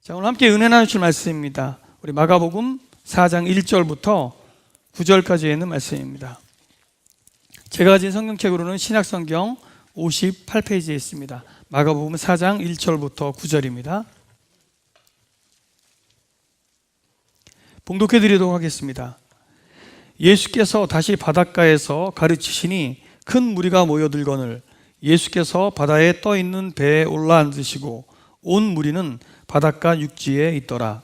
자, 오늘 함께 은혜 나누실 말씀입니다. 우리 마가복음 4장 1절부터 9절까지 있는 말씀입니다. 제가 가진 성경책으로는 신약성경 58페이지에 있습니다. 마가복음 4장 1절부터 9절입니다. 봉독해 드리도록 하겠습니다. 예수께서 다시 바닷가에서 가르치시니 큰 무리가 모여들거늘 예수께서 바다에 떠 있는 배에 올라앉으시고 온 무리는 바닷가 육지에 있더라.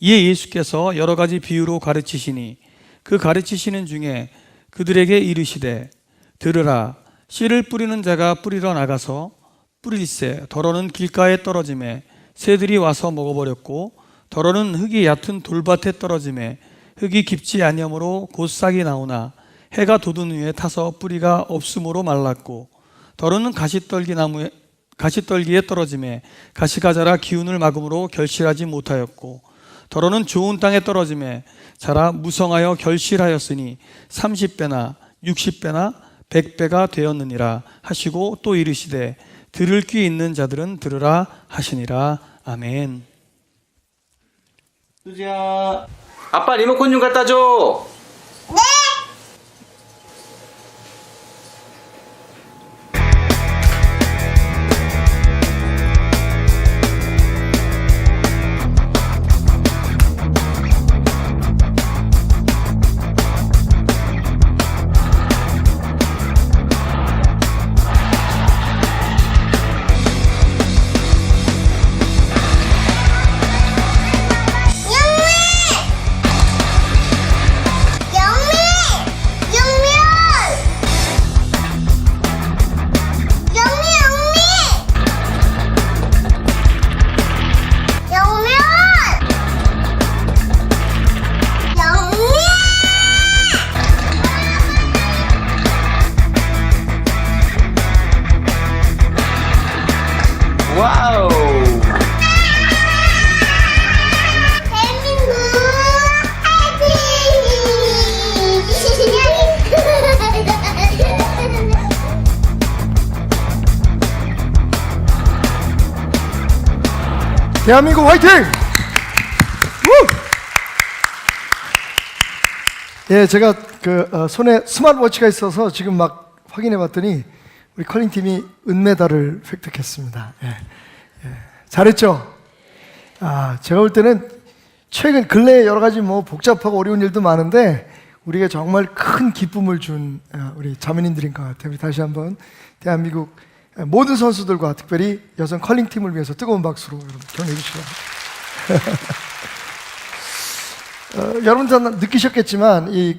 이에 예수께서 여러 가지 비유로 가르치시니 그 가르치시는 중에 그들에게 이르시되 들으라. 씨를 뿌리는 자가 뿌리러 나가서 뿌릴새 더러는 길가에 떨어지매 새들이 와서 먹어버렸고 더러는 흙이 얕은 돌밭에 떨어지매 흙이 깊지 아니하므로 곧 싹이 나오나 해가 돋은 후에 타서 뿌리가 없으므로 말랐고 더러는 가시떨기에 떨어지매 가시가 자라 기운을 막음으로 결실하지 못하였고 더러는 좋은 땅에 떨어지매 자라 무성하여 결실하였으니 30배나 60배나 100배가 되었느니라 하시고 또 이르시되 들을 귀 있는 자들은 들으라 하시니라. 아멘. 수지야, 아빠 리모컨 좀 갖다 줘. 와우. 대한민국 화이팅! 예, 제가 손에 스마트워치가 있어서 지금 막 확인해 봤더니 우리 컬링팀이 은메달을 획득했습니다. 예, 잘했죠? 제가 볼 때는 최근 근래에 여러 가지 복잡하고 어려운 일도 많은데 우리가 정말 큰 기쁨을 준 우리 자매님들인 것 같아요. 우리 다시 한번 대한민국 모든 선수들과 특별히 여성 컬링팀을 위해서 뜨거운 박수로 여러분 격려해 주시기 바랍니다. 여러분 다 느끼셨겠지만 이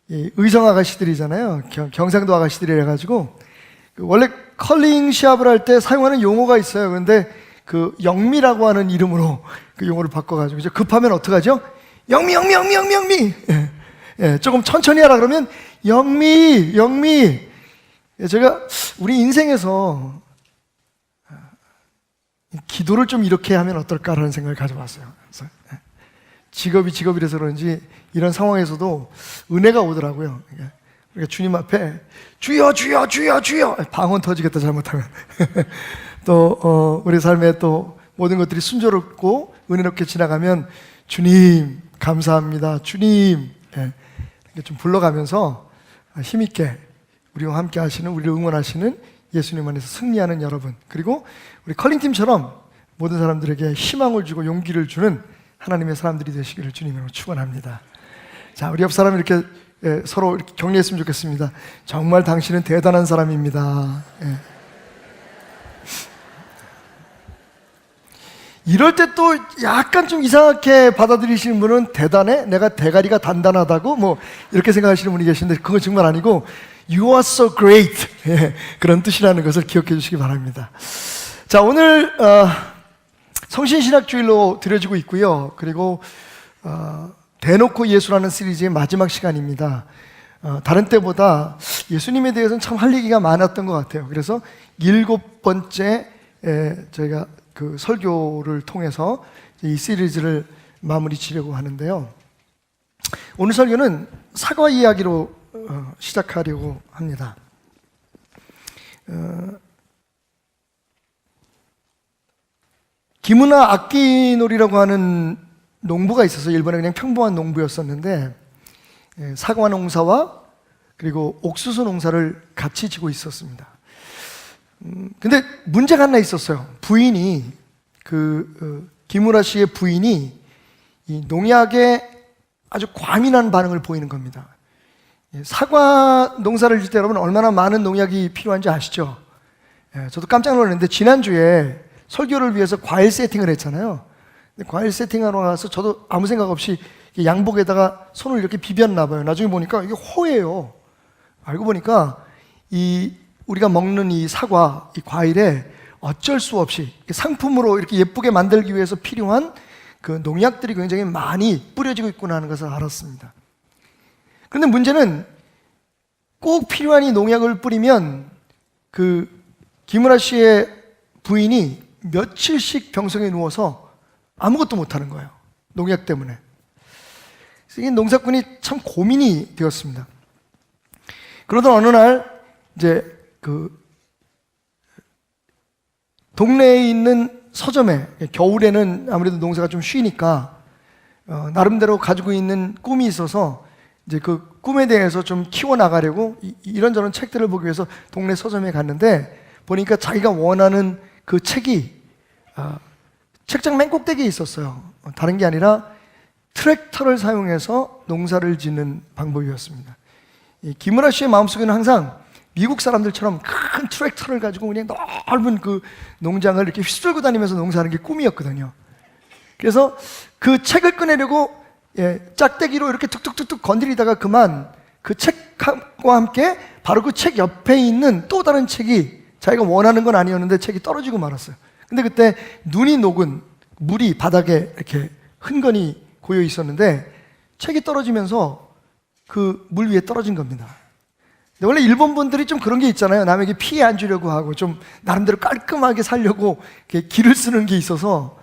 의성 아가씨들이잖아요. 경상도 아가씨들이 해가지고 원래 컬링 시합을 할 때 사용하는 용어가 있어요. 그런데 영미라고 하는 이름으로 그 용어를 바꿔가지고 이제 급하면 어떡하죠? 영미. 예, 조금 천천히 하라 그러면 영미. 예, 제가 우리 인생에서 기도를 좀 이렇게 하면 어떨까라는 생각을 가져봤어요. 그래서 직업이라서 그런지 이런 상황에서도 은혜가 오더라고요. 우리가 주님 앞에 주여 방언 터지겠다 잘못하면 또 우리 삶에 또 모든 것들이 순조롭고 은혜롭게 지나가면 주님 감사합니다 주님 이렇게 좀 불러가면서 힘있게 우리와 함께 하시는 우리를 응원하시는 예수님 안에서 승리하는 여러분, 그리고 우리 컬링팀처럼 모든 사람들에게 희망을 주고 용기를 주는 하나님의 사람들이 되시기를 주님으로 축원합니다. 자, 우리 옆 사람 이렇게 서로 이렇게 격려했으면 좋겠습니다. 정말 당신은 대단한 사람입니다. 이럴 때 또 약간 좀 이상하게 받아들이시는 분은 대단해? 내가 대가리가 단단하다고? 이렇게 생각하시는 분이 계신데 그건 정말 아니고 You are so great. 그런 뜻이라는 것을 기억해 주시기 바랍니다. 자, 오늘 성신신학주일로 드려지고 있고요. 그리고 대놓고 예수라는 시리즈의 마지막 시간입니다. 다른 때보다 예수님에 대해서는 참 할 얘기가 많았던 것 같아요. 그래서 7번째 저희가 그 설교를 통해서 이 시리즈를 마무리 지려고 하는데요. 오늘 설교는 사과 이야기로 시작하려고 합니다. 기무나 아키노리라고 하는 농부가 있어서 일본에 그냥 평범한 농부였었는데 사과 농사와 그리고 옥수수 농사를 같이 지고 있었습니다. 근데 문제가 하나 있었어요. 부인이 기무라 씨의 부인이 이 농약에 아주 과민한 반응을 보이는 겁니다. 사과 농사를 질 때 여러분 얼마나 많은 농약이 필요한지 아시죠? 저도 깜짝 놀랐는데 지난주에 설교를 위해서 과일 세팅을 했잖아요. 근데 과일 세팅하러 가서 저도 아무 생각 없이 양복에다가 손을 이렇게 비볐나 봐요. 나중에 보니까 이게 호예요. 알고 보니까 우리가 먹는 이 사과, 이 과일에 어쩔 수 없이 상품으로 이렇게 예쁘게 만들기 위해서 필요한 그 농약들이 굉장히 많이 뿌려지고 있구나 하는 것을 알았습니다. 그런데 문제는 꼭 필요한 이 농약을 뿌리면 기무라 씨의 부인이 며칠씩 병성에 누워서 아무것도 못하는 거예요. 농약 때문에. 그래서 이 농사꾼이 참 고민이 되었습니다. 그러던 어느 날 이제 동네에 있는 서점에 겨울에는 아무래도 농사가 좀 쉬니까 나름대로 가지고 있는 꿈이 있어서 이제 그 꿈에 대해서 좀 키워나가려고 이런저런 책들을 보기 위해서 동네 서점에 갔는데 보니까 자기가 원하는 그 책이 책장 맨 꼭대기에 있었어요. 다른 게 아니라 트랙터를 사용해서 농사를 짓는 방법이었습니다. 기무라 씨의 마음속에는 항상 미국 사람들처럼 큰 트랙터를 가지고 그냥 넓은 그 농장을 이렇게 휘쓸고 다니면서 농사하는 게 꿈이었거든요. 그래서 그 책을 꺼내려고 짝대기로 이렇게 툭툭툭툭 건드리다가 그만 그 책과 함께 바로 그 책 옆에 있는 또 다른 책이 자기가 원하는 건 아니었는데 책이 떨어지고 말았어요. 근데 그때 눈이 녹은 물이 바닥에 이렇게 흥건히 고여 있었는데 책이 떨어지면서 그 물 위에 떨어진 겁니다. 근데 원래 일본 분들이 좀 그런 게 있잖아요. 남에게 피해 안 주려고 하고 좀 나름대로 깔끔하게 살려고 이렇게 기를 쓰는 게 있어서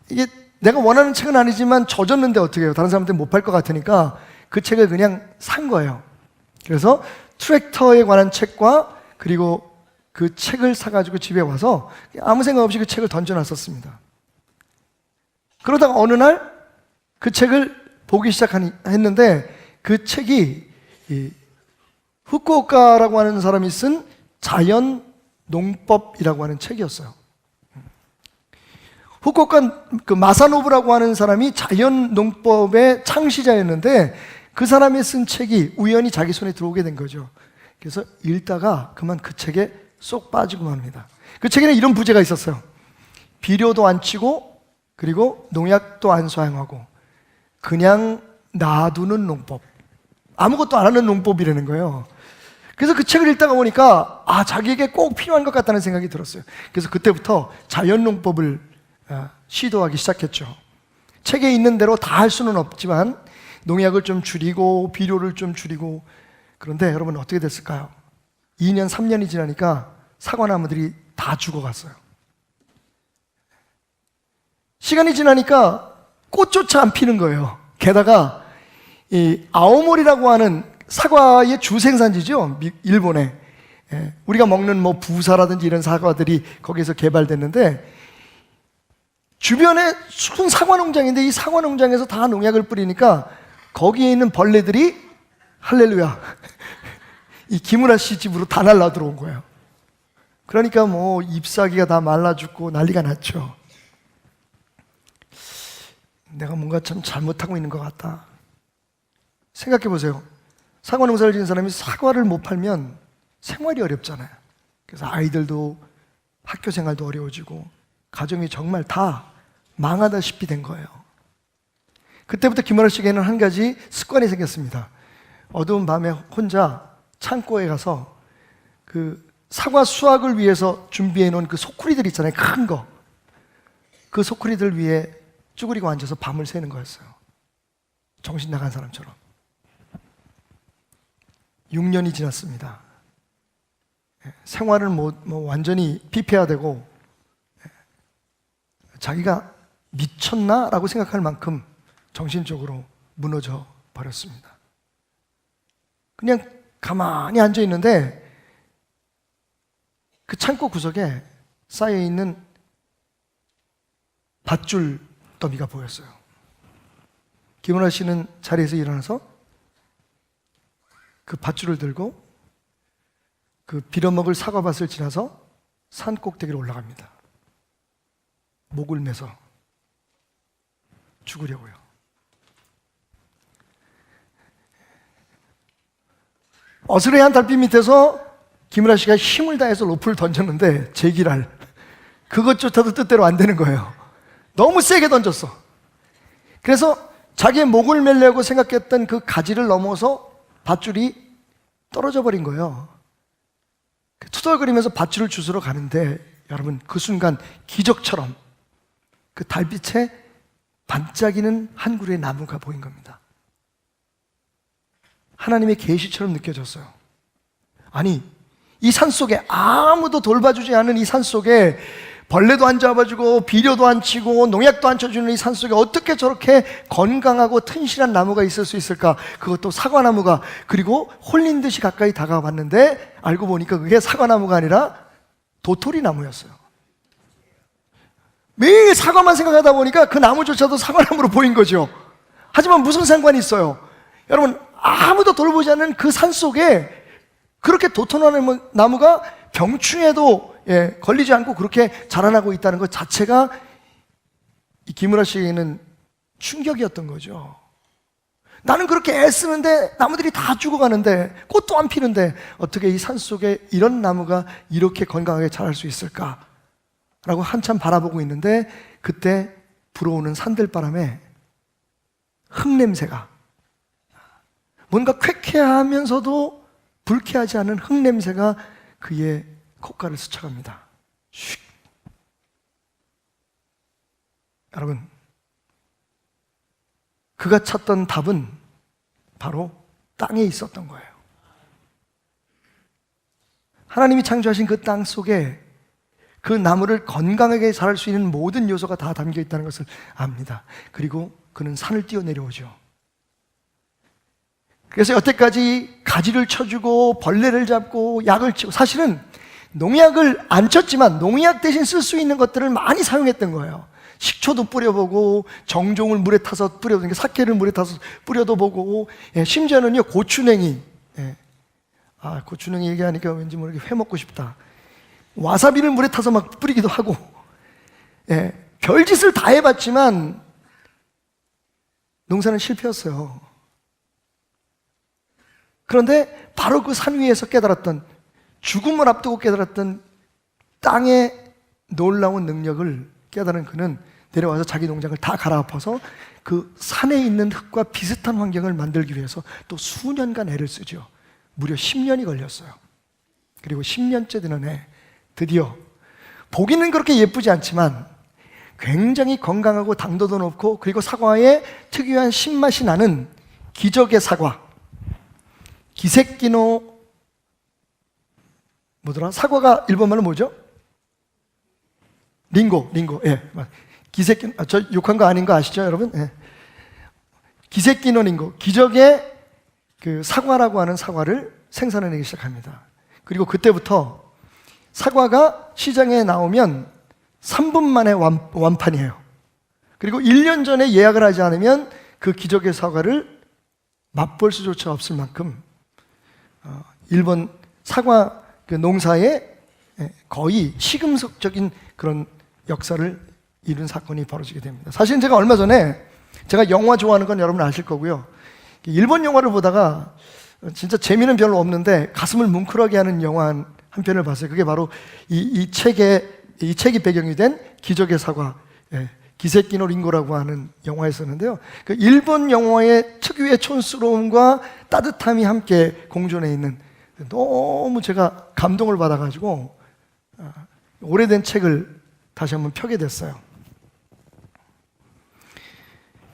이게 내가 원하는 책은 아니지만 젖었는데 어떻게 해요? 다른 사람한테 못 팔 것 같으니까 그 책을 그냥 산 거예요. 그래서 트랙터에 관한 책과 그리고 그 책을 사가지고 집에 와서 아무 생각 없이 그 책을 던져놨었습니다. 그러다가 어느 날 그 책을 보기 시작했는데 그 책이 후쿠오카라고 하는 사람이 쓴 자연 농법이라고 하는 책이었어요. 후쿠오카 그 마사노부라고 하는 사람이 자연 농법의 창시자였는데 그 사람이 쓴 책이 우연히 자기 손에 들어오게 된 거죠. 그래서 읽다가 그만 그 책에 쏙 빠지고 맙니다. 그 책에는 이런 부제가 있었어요. 비료도 안 치고 그리고 농약도 안 사용하고 그냥 놔두는 농법. 아무것도 안 하는 농법이라는 거예요. 그래서 그 책을 읽다가 보니까 자기에게 꼭 필요한 것 같다는 생각이 들었어요. 그래서 그때부터 자연농법을 시도하기 시작했죠. 책에 있는 대로 다 할 수는 없지만 농약을 좀 줄이고 비료를 좀 줄이고. 그런데 여러분 어떻게 됐을까요? 2년 3년이 지나니까 사과나무들이 다 죽어갔어요. 시간이 지나니까 꽃조차 안 피는 거예요. 게다가 이 아오모리라고 하는 사과의 주생산지죠. 일본에. 우리가 먹는 뭐 부사라든지 이런 사과들이 거기서 개발됐는데 주변에 순 사과 농장인데 이 사과 농장에서 다 농약을 뿌리니까 거기에 있는 벌레들이 할렐루야 이 기무라 씨 집으로 다 날라 들어온 거예요. 그러니까 뭐 잎사귀가 다 말라 죽고 난리가 났죠. 내가 뭔가 참 잘못하고 있는 것 같다. 생각해 보세요. 사과 농사를 지은 사람이 사과를 못 팔면 생활이 어렵잖아요. 그래서 아이들도 학교 생활도 어려워지고 가정이 정말 다 망하다시피 된 거예요. 그때부터 김원호 씨에게는 한 가지 습관이 생겼습니다. 어두운 밤에 혼자 창고에 가서 그 사과 수확을 위해서 준비해 놓은 그 소쿠리들 있잖아요. 큰 거. 그 소쿠리들 위에 쭈그리고 앉아서 밤을 새는 거였어요. 정신 나간 사람처럼. 6년이 지났습니다. 생활은 뭐 완전히 피폐화되고 자기가 미쳤나? 라고 생각할 만큼 정신적으로 무너져 버렸습니다. 그냥 가만히 앉아 있는데 그 창고 구석에 쌓여 있는 밧줄 더미가 보였어요. 김은하 씨는 자리에서 일어나서 그 밧줄을 들고 그 빌어먹을 사과밭을 지나서 산 꼭대기로 올라갑니다. 목을 매서 죽으려고요. 어스레한 달빛 밑에서 김은하 씨가 힘을 다해서 로프를 던졌는데 제기랄 그것조차도 뜻대로 안 되는 거예요. 너무 세게 던졌어. 그래서 자기의 목을 매려고 생각했던 그 가지를 넘어서 밧줄이 떨어져 버린 거예요. 투덜거리면서 밧줄을 주스러 가는데 여러분 그 순간 기적처럼 그 달빛에 반짝이는 한 그루의 나무가 보인 겁니다. 하나님의 계시처럼 느껴졌어요. 아니 이 산속에 아무도 돌봐주지 않은 이 산속에 벌레도 안 잡아주고 비료도 안 치고 농약도 안 쳐주는 이 산속에 어떻게 저렇게 건강하고 튼실한 나무가 있을 수 있을까? 그것도 사과나무가. 그리고 홀린 듯이 가까이 다가와 봤는데 알고 보니까 그게 사과나무가 아니라 도토리 나무였어요. 매일 사과만 생각하다 보니까 그 나무조차도 사과나무로 보인 거죠. 하지만 무슨 상관이 있어요? 여러분 아무도 돌보지 않는 그 산속에 그렇게 도토리 나무가 병충해도 걸리지 않고 그렇게 자라나고 있다는 것 자체가 이 김은하 씨에게는 충격이었던 거죠. 나는 그렇게 애쓰는데 나무들이 다 죽어가는데 꽃도 안 피는데 어떻게 이 산속에 이런 나무가 이렇게 건강하게 자랄 수 있을까? 라고 한참 바라보고 있는데 그때 불어오는 산들바람에 흙냄새가 뭔가 쾌쾌하면서도 불쾌하지 않은 흙냄새가 그의 콧가를 스쳐갑니다. 슉. 여러분 그가 찾던 답은 바로 땅에 있었던 거예요. 하나님이 창조하신 그 땅 속에 그 나무를 건강하게 자랄 수 있는 모든 요소가 다 담겨 있다는 것을 압니다. 그리고 그는 산을 뛰어내려오죠. 그래서 여태까지 가지를 쳐주고 벌레를 잡고 약을 치고 사실은 농약을 안 쳤지만 농약 대신 쓸 수 있는 것들을 많이 사용했던 거예요. 식초도 뿌려보고 정종을 물에 타서 뿌려보고 사케를 물에 타서 뿌려도 보고 심지어는요 고추냉이 고추냉이 얘기하니까 왠지 모르게 회 먹고 싶다. 와사비를 물에 타서 막 뿌리기도 하고 별짓을 다 해봤지만 농사는 실패했어요. 그런데 바로 그 산 위에서 깨달았던 죽음을 앞두고 깨달았던 땅의 놀라운 능력을 깨달은 그는 내려와서 자기 농장을 다 갈아엎어서 그 산에 있는 흙과 비슷한 환경을 만들기 위해서 또 수년간 애를 쓰죠. 무려 10년이 걸렸어요. 그리고 10년째 되는 해 드디어 보기는 그렇게 예쁘지 않지만 굉장히 건강하고 당도도 높고 그리고 사과의 특유한 신맛이 나는 기적의 사과 기세끼노 뭐더라? 사과가 일본말로 뭐죠? 링고. 기세끼노. 저 욕한 거 아닌 거 아시죠, 여러분? 기세끼노 링고. 기적의 그 사과라고 하는 사과를 생산해내기 시작합니다. 그리고 그때부터 사과가 시장에 나오면 3분 만에 완판이에요. 그리고 1년 전에 예약을 하지 않으면 그 기적의 사과를 맛볼 수조차 없을 만큼 일본 사과 그 농사에 거의 시금석적인 그런 역사를 이룬 사건이 벌어지게 됩니다. 사실 제가 얼마 전에 제가 영화 좋아하는 건 여러분 아실 거고요. 일본 영화를 보다가 진짜 재미는 별로 없는데 가슴을 뭉클하게 하는 영화 한 편을 봤어요. 그게 바로 이 책이 배경이 된 기적의 사과, 기세끼노 링고라고 하는 영화였었는데요. 그 일본 영화의 특유의 촌스러움과 따뜻함이 함께 공존해 있는 너무 제가 감동을 받아가지고 오래된 책을 다시 한번 펴게 됐어요.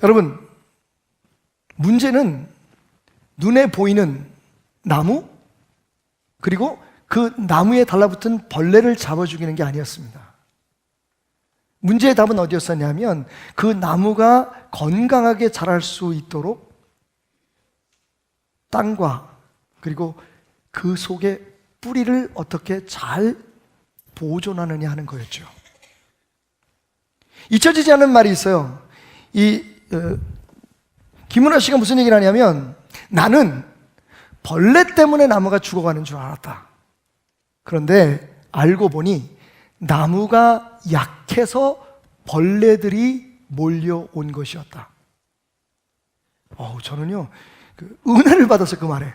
여러분, 문제는 눈에 보이는 나무 그리고 그 나무에 달라붙은 벌레를 잡아 죽이는 게 아니었습니다. 문제의 답은 어디였었냐면 그 나무가 건강하게 자랄 수 있도록 땅과 그리고 그 속에 뿌리를 어떻게 잘 보존하느냐 하는 거였죠. 잊혀지지 않는 말이 있어요. 김은하 씨가 무슨 얘기를 하냐면, 나는 벌레 때문에 나무가 죽어가는 줄 알았다. 그런데 알고 보니 나무가 약해서 벌레들이 몰려온 것이었다. 저는요, 은혜를 받았어요, 그 말에.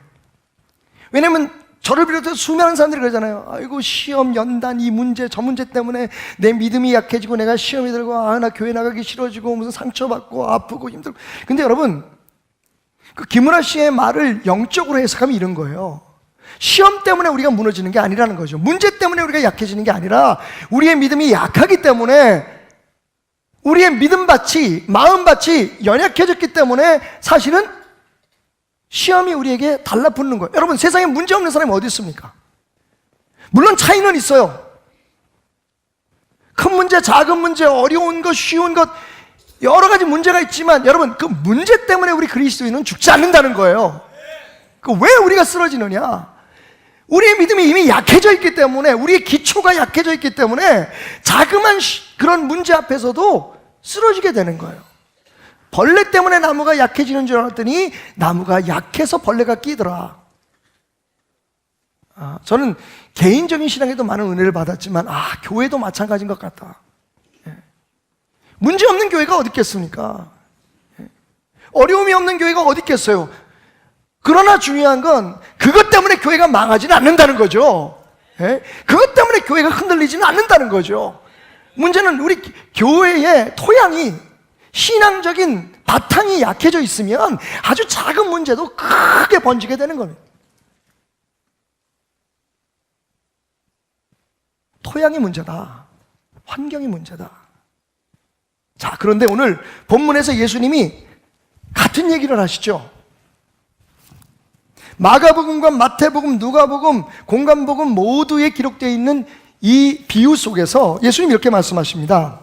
왜냐면 저를 비롯해서 수많은 사람들이 그러잖아요. 아이고, 시험, 연단, 이 문제, 저 문제 때문에 내 믿음이 약해지고 내가 시험이 들고, 나 교회 나가기 싫어지고 무슨 상처받고 아프고 힘들고. 근데 여러분, 그 김은하 씨의 말을 영적으로 해석하면 이런 거예요. 시험 때문에 우리가 무너지는 게 아니라는 거죠. 문제 때문에 우리가 약해지는 게 아니라 우리의 믿음이 약하기 때문에, 우리의 믿음밭이, 마음밭이 연약해졌기 때문에 사실은 시험이 우리에게 달라붙는 거예요. 여러분, 세상에 문제 없는 사람이 어디 있습니까? 물론 차이는 있어요. 큰 문제, 작은 문제, 어려운 것, 쉬운 것, 여러 가지 문제가 있지만 여러분, 그 문제 때문에 우리 그리스도인은 죽지 않는다는 거예요. 왜 우리가 쓰러지느냐? 우리의 믿음이 이미 약해져 있기 때문에, 우리의 기초가 약해져 있기 때문에 자그만 그런 문제 앞에서도 쓰러지게 되는 거예요. 벌레 때문에 나무가 약해지는 줄 알았더니 나무가 약해서 벌레가 끼더라. 저는 개인적인 신앙에도 많은 은혜를 받았지만 교회도 마찬가지인 것 같다. 문제 없는 교회가 어디 있겠습니까? 어려움이 없는 교회가 어디 있겠어요? 그러나 중요한 건 그것 때문에 교회가 망하지는 않는다는 거죠. 그것 때문에 교회가 흔들리지는 않는다는 거죠. 문제는 우리 교회의 토양이, 신앙적인 바탕이 약해져 있으면 아주 작은 문제도 크게 번지게 되는 겁니다. 토양이 문제다. 환경이 문제다. 자, 그런데 오늘 본문에서 예수님이 같은 얘기를 하시죠. 마가복음과 마태복음, 누가복음, 공관복음 모두에 기록되어 있는 이 비유 속에서 예수님이 이렇게 말씀하십니다.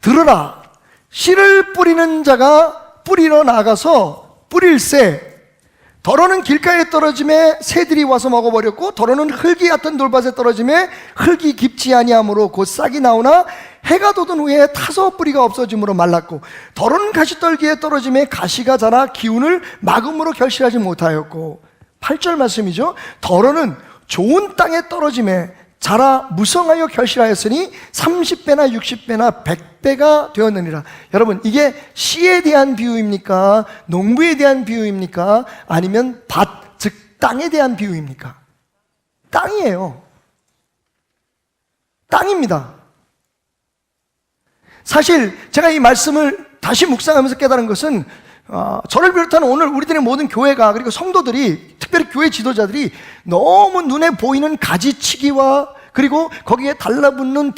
들으라, 씨를 뿌리는 자가 뿌리러 나가서 뿌릴새, 더러는 길가에 떨어짐에 새들이 와서 먹어버렸고, 더러는 흙이 얕은 돌밭에 떨어짐에 흙이 깊지 아니하므로 곧 싹이 나오나 해가 돋은 후에 타서 뿌리가 없어짐으로 말랐고, 더러는 가시떨기에 떨어짐에 가시가 자라 기운을 막음으로 결실하지 못하였고, 8절 말씀이죠. 더러는 좋은 땅에 떨어짐에 자라 무성하여 결실하였으니 30배나 60배나 100배가 되었느니라. 여러분, 이게 씨에 대한 비유입니까? 농부에 대한 비유입니까? 아니면 밭, 즉 땅에 대한 비유입니까? 땅이에요. 땅입니다. 사실 제가 이 말씀을 다시 묵상하면서 깨달은 것은 저를 비롯한 오늘 우리들의 모든 교회가, 그리고 성도들이, 특별히 교회 지도자들이 너무 눈에 보이는 가지치기와 그리고 거기에 달라붙는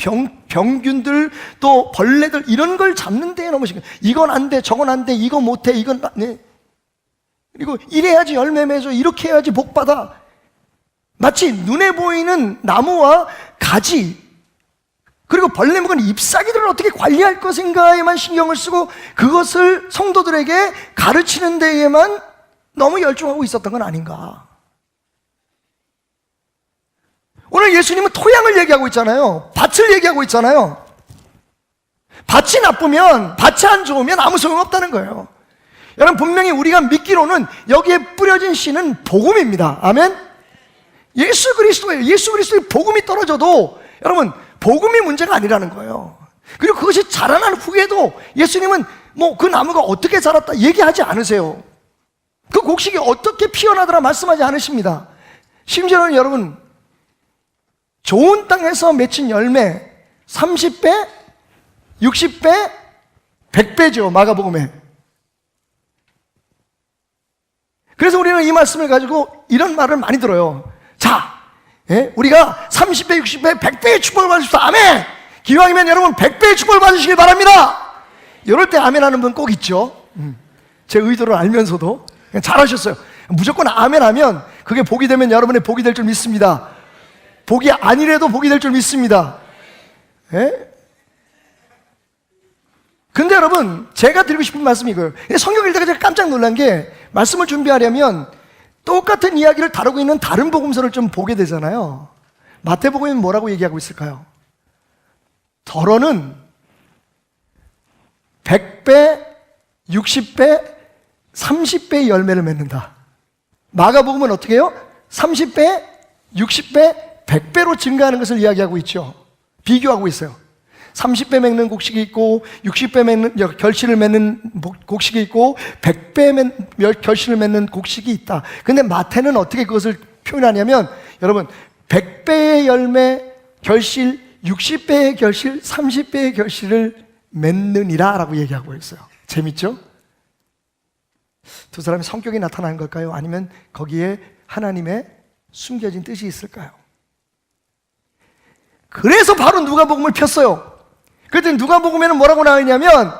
병균들, 또 벌레들, 이런 걸 잡는 데에 너무 신경, 이건 안 돼, 저건 안 돼, 이거 못 해, 이건 네. 그리고 이래야지 열매 맺어, 이렇게 해야지 복 받아. 마치 눈에 보이는 나무와 가지, 그리고 벌레 먹은 잎사귀들을 어떻게 관리할 것인가에만 신경을 쓰고 그것을 성도들에게 가르치는 데에만 너무 열중하고 있었던 건 아닌가. 오늘 예수님은 토양을 얘기하고 있잖아요. 밭을 얘기하고 있잖아요. 밭이 나쁘면, 밭이 안 좋으면 아무 소용없다는 거예요. 여러분, 분명히 우리가 믿기로는 여기에 뿌려진 씨는 복음입니다. 아멘? 예수 그리스도예요. 예수 그리스도의 복음이 떨어져도 여러분, 복음이 문제가 아니라는 거예요. 그리고 그것이 자라난 후에도 예수님은 그 나무가 어떻게 자랐다 얘기하지 않으세요. 그 곡식이 어떻게 피어나더라 말씀하지 않으십니다. 심지어는 여러분, 좋은 땅에서 맺힌 열매 30배, 60배, 100배죠. 마가복음에. 그래서 우리는 이 말씀을 가지고 이런 말을 많이 들어요. 자, 우리가 30배, 60배, 100배의 축복을 받으십시오. 아멘! 기왕이면 여러분 100배의 축복을 받으시길 바랍니다. 이럴 때 아멘 하는 분 꼭 있죠. 제 의도를 알면서도. 잘하셨어요. 무조건 아멘 하면 그게 복이 되면 여러분의 복이 될 줄 믿습니다. 복이 아니래도 복이 될 줄 믿습니다. 근데 여러분, 제가 드리고 싶은 말씀이 이거예요. 성경 읽다가 제가 깜짝 놀란 게, 말씀을 준비하려면 똑같은 이야기를 다루고 있는 다른 복음서를 좀 보게 되잖아요. 마태복음은 뭐라고 얘기하고 있을까요? 덜어는 100배, 60배, 30배의 열매를 맺는다. 마가복음은 어떻게 해요? 30배, 60배, 100배로 증가하는 것을 이야기하고 있죠. 비교하고 있어요. 30배 맺는 곡식이 있고 60배 맺는 결실을 맺는 곡식이 있고 100배 결실을 맺는 곡식이 있다. 근데 마태는 어떻게 그것을 표현하냐면 여러분 100배의 열매, 결실, 60배의 결실, 30배의 결실을 맺느니라 라고 얘기하고 있어요. 재밌죠? 두 사람의 성격이 나타나는 걸까요? 아니면 거기에 하나님의 숨겨진 뜻이 있을까요? 그래서 바로 누가복음을 폈어요. 그랬더니 누가복음에는 뭐라고 나와 있냐면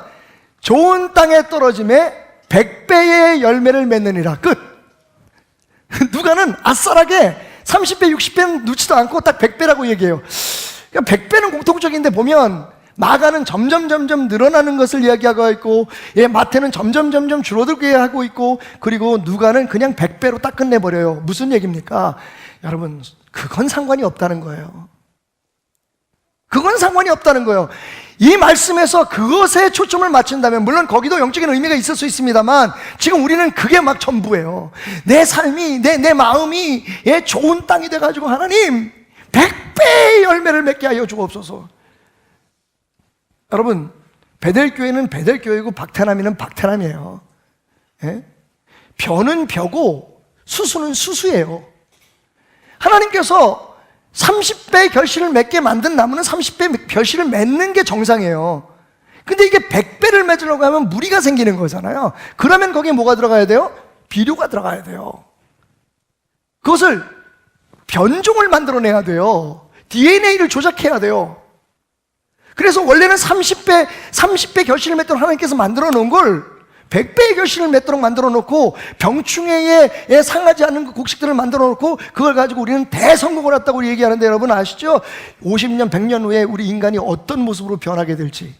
좋은 땅에 떨어짐에 100배의 열매를 맺느니라. 끝. 누가는 아싸라게 30배, 60배는 넣지도 않고 딱 100배라고 얘기해요. 그러니까 100배는 공통적인데 보면 마가는 점점 늘어나는 것을 이야기하고 있고, 마태는 점점 줄어들게 하고 있고, 그리고 누가는 그냥 100배로 딱 끝내버려요. 무슨 얘기입니까? 여러분, 그건 상관이 없다는 거예요. 그건 상관이 없다는 거예요. 이 말씀에서 그것에 초점을 맞춘다면, 물론 거기도 영적인 의미가 있을 수 있습니다만, 지금 우리는 그게 막 전부예요. 내 삶이, 내 마음이 좋은 땅이 돼가지고 하나님 100배의 열매를 맺게 하여 주옵소서. 여러분, 베델교회는 베델교회고 박태남이는 박태남이에요. 벼는 벼고 수수는 수수예요. 하나님께서 30배 결실을 맺게 만든 나무는 30배 결실을 맺는 게 정상이에요. 근데 이게 100배를 맺으려고 하면 무리가 생기는 거잖아요. 그러면 거기에 뭐가 들어가야 돼요? 비료가 들어가야 돼요. 그것을 변종을 만들어내야 돼요. DNA를 조작해야 돼요. 그래서 원래는 30배 결실을 맺도록 하나님께서 만들어 놓은 걸 100배의 결실을 맺도록 만들어 놓고 병충해에 상하지 않는 그 곡식들을 만들어 놓고 그걸 가지고 우리는 대성공을 했다고 얘기하는데 여러분 아시죠? 50년, 100년 후에 우리 인간이 어떤 모습으로 변하게 될지.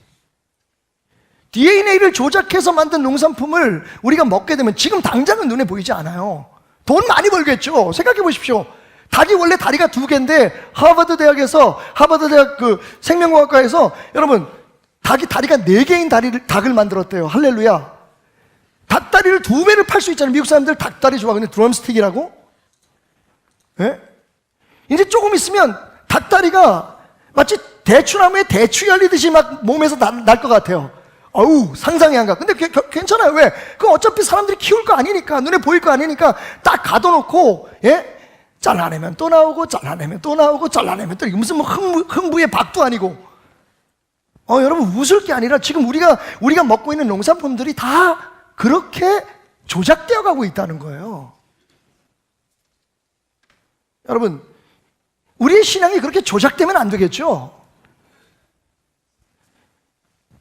DNA를 조작해서 만든 농산품을 우리가 먹게 되면 지금 당장은 눈에 보이지 않아요. 돈 많이 벌겠죠. 생각해 보십시오. 닭이 원래 다리가 2개인데 하버드 대학 그 생명과학과에서 여러분 닭이 다리가 4개인 닭을 만들었대요. 할렐루야. 닭다리를 2배를 팔 수 있잖아요. 미국 사람들 닭다리 좋아하거든요. 드럼스틱이라고. 이제 조금 있으면 닭다리가 마치 대추나무에 대추 열리듯이 막 몸에서 날 것 같아요. 어우, 상상이 안 가. 근데 괜찮아요. 왜? 그건 어차피 사람들이 키울 거 아니니까, 눈에 보일 거 아니니까 딱 가둬놓고, 잘라내면 또 나오고, 잘라내면 또 나오고, 잘라내면 또, 무슨 뭐 흥부의 박도 아니고. 여러분, 웃을 게 아니라 지금 우리가 먹고 있는 농산품들이 다 그렇게 조작되어 가고 있다는 거예요. 여러분, 우리의 신앙이 그렇게 조작되면 안 되겠죠?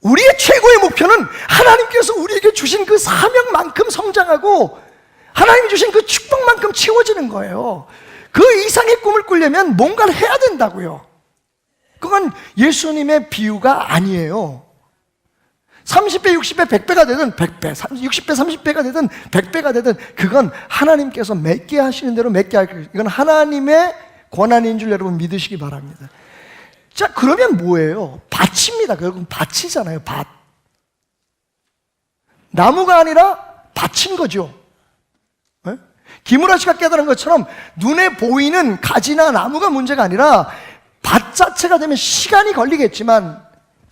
우리의 최고의 목표는 하나님께서 우리에게 주신 그 사명만큼 성장하고 하나님이 주신 그 축복만큼 채워지는 거예요. 그 이상의 꿈을 꾸려면 뭔가를 해야 된다고요. 그건 예수님의 비유가 아니에요. 30배, 60배, 100배가 되든 100배, 60배, 30배가 되든 100배가 되든 그건 하나님께서 맺게 하시는 대로 맺게 할 거예요. 이건 하나님의 권한인 줄 여러분 믿으시기 바랍니다. 자, 그러면 뭐예요? 밭입니다. 결국 밭이잖아요. 밭. 나무가 아니라 밭인 거죠. 김우라 씨가 깨달은 것처럼 눈에 보이는 가지나 나무가 문제가 아니라 밭 자체가 되면 시간이 걸리겠지만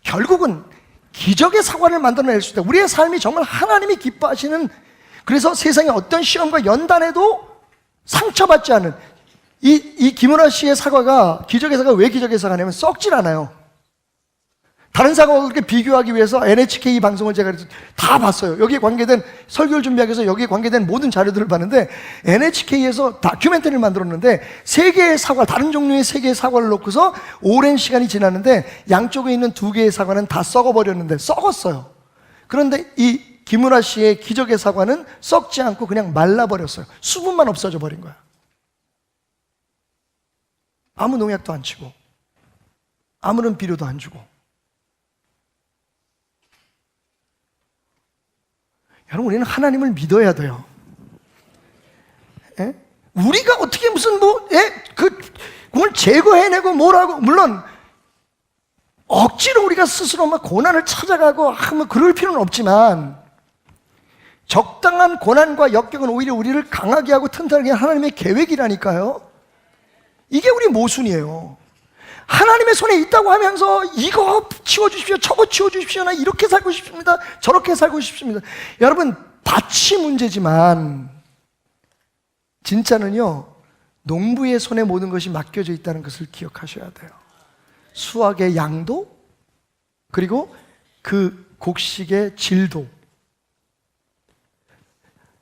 결국은 기적의 사과를 만들어낼 수 있다. 우리의 삶이 정말 하나님이 기뻐하시는, 그래서 세상에 어떤 시험과 연단에도 상처받지 않은 이 김은아 씨의 사과가, 기적의 사과가 왜 기적의 사과냐면 썩질 않아요. 다른 사과와 그렇게 비교하기 위해서 NHK 방송을 제가 다 봤어요. 여기에 관계된, 설교를 준비하기 위해서 여기에 관계된 모든 자료들을 봤는데 NHK에서 다큐멘터리를 만들었는데 3개의 사과, 다른 종류의 3개의 사과를 놓고서 오랜 시간이 지났는데 양쪽에 있는 2개의 사과는 다 썩어버렸는데 썩었어요. 그런데 이 김은아 씨의 기적의 사과는 썩지 않고 그냥 말라버렸어요. 수분만 없어져 버린 거야. 아무 농약도 안 치고 아무런 비료도 안 주고. 여러분, 우리는 하나님을 믿어야 돼요. 우리가 어떻게 무슨 그걸 제거해내고 뭐라고, 물론 억지로 우리가 스스로 막 고난을 찾아가고 하면 그럴 필요는 없지만 적당한 고난과 역경은 오히려 우리를 강하게 하고 튼튼하게 하는 하나님의 계획이라니까요. 이게 우리 모순이에요. 하나님의 손에 있다고 하면서 이거 치워주십시오, 저거 치워주십시오, 나 이렇게 살고 싶습니다, 저렇게 살고 싶습니다. 여러분, 밭이 문제지만 진짜는요, 농부의 손에 모든 것이 맡겨져 있다는 것을 기억하셔야 돼요. 수확의 양도, 그리고 그 곡식의 질도.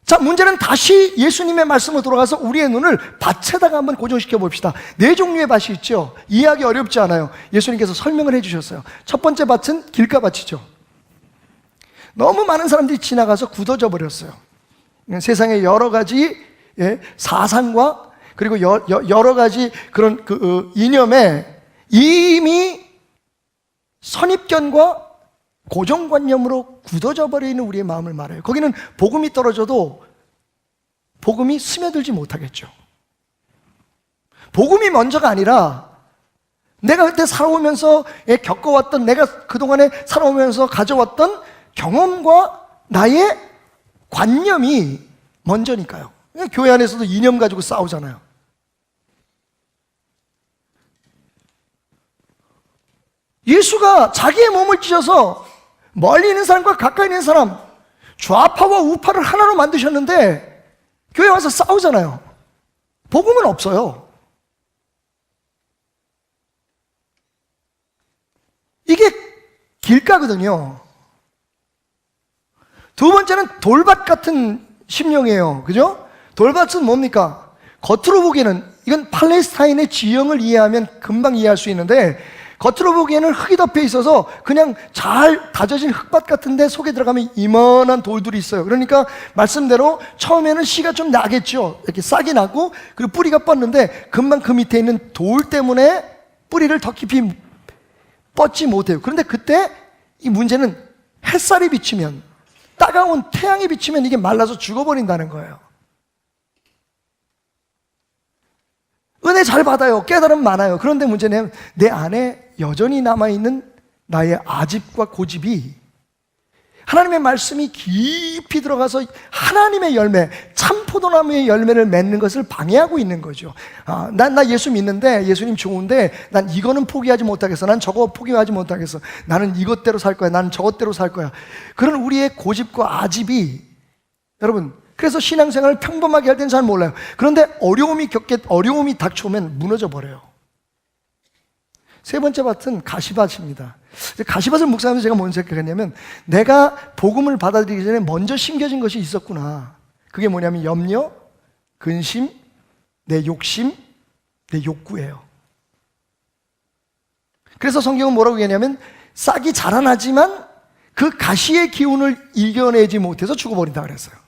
자, 문제는 다시 예수님의 말씀으로 돌아가서 우리의 눈을 밭에다가 한번 고정시켜 봅시다. 네 종류의 밭이 있죠. 이해하기 어렵지 않아요. 예수님께서 설명을 해주셨어요. 첫 번째 밭은 길가밭이죠. 너무 많은 사람들이 지나가서 굳어져 버렸어요. 세상의 여러 가지 사상과 그리고 여러 가지 그런 이념에 이미 선입견과 고정관념으로 굳어져 버리는 우리의 마음을 말해요. 거기는 복음이 떨어져도 복음이 스며들지 못하겠죠. 복음이 먼저가 아니라 내가 그때 살아오면서 겪어왔던, 내가 그동안에 살아오면서 가져왔던 경험과 나의 관념이 먼저니까요. 교회 안에서도 이념 가지고 싸우잖아요. 예수가 자기의 몸을 찢어서 멀리 있는 사람과 가까이 있는 사람, 좌파와 우파를 하나로 만드셨는데 교회 와서 싸우잖아요. 복음은 없어요. 이게 길가거든요. 두 번째는 돌밭 같은 심령이에요. 그죠? 돌밭은 뭡니까? 겉으로 보기에는 이건 팔레스타인의 지형을 이해하면 금방 이해할 수 있는데, 겉으로 보기에는 흙이 덮여 있어서 그냥 잘 다져진 흙밭 같은데 속에 들어가면 이만한 돌들이 있어요. 그러니까 말씀대로 처음에는 씨가 좀 나겠죠. 이렇게 싹이 나고 그리고 뿌리가 뻗는데 금방 그 밑에 있는 돌 때문에 뿌리를 더 깊이 뻗지 못해요. 그런데 그때 이 문제는 햇살이 비치면, 따가운 태양이 비치면 이게 말라서 죽어버린다는 거예요. 은혜 잘 받아요. 깨달음 많아요. 그런데 문제는 내 안에 여전히 남아있는 나의 아집과 고집이 하나님의 말씀이 깊이 들어가서 하나님의 열매, 참 포도나무의 열매를 맺는 것을 방해하고 있는 거죠. 나 예수 믿는데, 예수님 좋은데 난 이거는 포기하지 못하겠어, 난 저거 포기하지 못하겠어, 나는 이것대로 살 거야, 나는 저것대로 살 거야. 그런 우리의 고집과 아집이, 여러분, 그래서 신앙생활을 평범하게 할 때는 잘 몰라요. 그런데 어려움이 닥쳐오면 무너져 버려요. 세 번째 밭은 가시밭입니다. 가시밭을 묵상하면서 제가 뭔 생각했냐면, 내가 복음을 받아들이기 전에 먼저 심겨진 것이 있었구나. 그게 뭐냐면 염려, 근심, 내 욕심, 내 욕구예요. 그래서 성경은 뭐라고 얘기하냐면, 싹이 자라나지만 그 가시의 기운을 이겨내지 못해서 죽어버린다 그랬어요.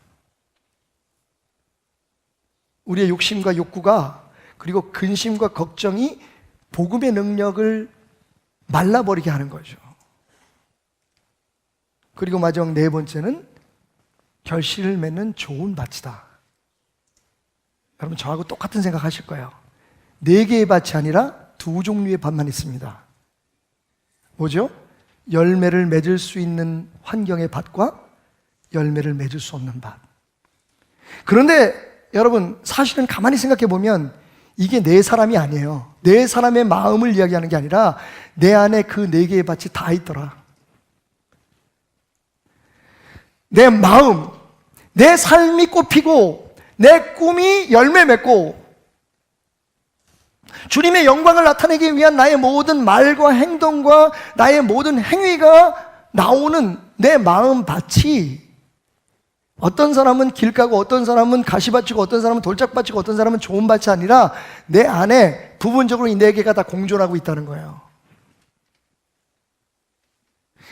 우리의 욕심과 욕구가, 그리고 근심과 걱정이 복음의 능력을 말라버리게 하는 거죠. 그리고 마지막 네 번째는 결실을 맺는 좋은 밭이다. 여러분, 저하고 똑같은 생각 하실 거예요. 네 개의 밭이 아니라 두 종류의 밭만 있습니다. 뭐죠? 열매를 맺을 수 있는 환경의 밭과 열매를 맺을 수 없는 밭. 그런데 여러분, 사실은 가만히 생각해 보면 이게 네 사람이 아니에요. 네 사람의 마음을 이야기하는 게 아니라 내 안에 그 네 개의 밭이 다 있더라. 내 마음, 내 삶이 꽃피고 내 꿈이 열매 맺고 주님의 영광을 나타내기 위한 나의 모든 말과 행동과 나의 모든 행위가 나오는 내 마음 밭이, 어떤 사람은 길가고 어떤 사람은 가시밭이고 어떤 사람은 돌짝밭이고 어떤 사람은 좋은 밭이 아니라 내 안에 부분적으로 이 네 개가 다 공존하고 있다는 거예요.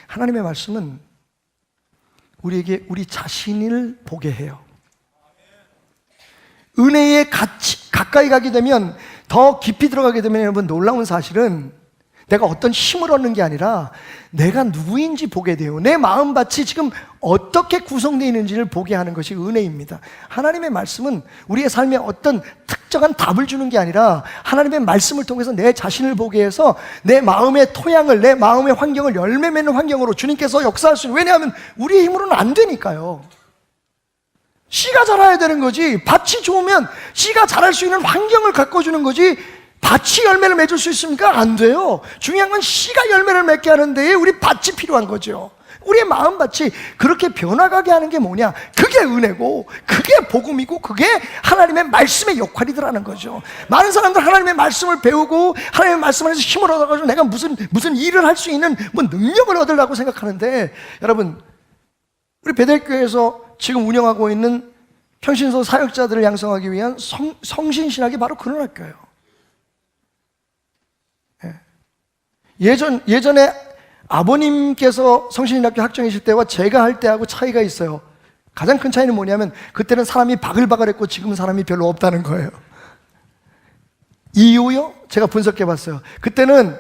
하나님의 말씀은 우리에게 우리 자신을 보게 해요. 은혜에 가까이 가게 되면, 더 깊이 들어가게 되면, 여러분, 놀라운 사실은 내가 어떤 힘을 얻는 게 아니라 내가 누구인지 보게 돼요. 내 마음밭이 지금 어떻게 구성되어 있는지를 보게 하는 것이 은혜입니다. 하나님의 말씀은 우리의 삶에 어떤 특정한 답을 주는 게 아니라 하나님의 말씀을 통해서 내 자신을 보게 해서 내 마음의 토양을, 내 마음의 환경을 열매 맺는 환경으로 주님께서 역사할 수 있는, 왜냐하면 우리의 힘으로는 안 되니까요. 씨가 자라야 되는 거지. 밭이 좋으면 씨가 자랄 수 있는 환경을 가꿔주는 거지, 밭이 열매를 맺을 수 있습니까? 안 돼요. 중요한 건 씨가 열매를 맺게 하는 데에 우리 밭이 필요한 거죠. 우리의 마음밭이 그렇게 변화가게 하는 게 뭐냐? 그게 은혜고, 그게 복음이고, 그게 하나님의 말씀의 역할이더라는 거죠. 많은 사람들 하나님의 말씀을 배우고 하나님의 말씀 안에서 힘을 얻어가지고 내가 무슨 일을 할 수 있는 뭐 능력을 얻으려고 생각하는데, 여러분, 우리 베델교회에서 지금 운영하고 있는 평신소 사역자들을 양성하기 위한 성신신학이 바로 그런 학교예요. 예전에 아버님께서 성신신학교 학종이실 때와 제가 할 때하고 차이가 있어요. 가장 큰 차이는 뭐냐면 그때는 사람이 바글바글했고 지금은 사람이 별로 없다는 거예요. 이유요? 제가 분석해 봤어요. 그때는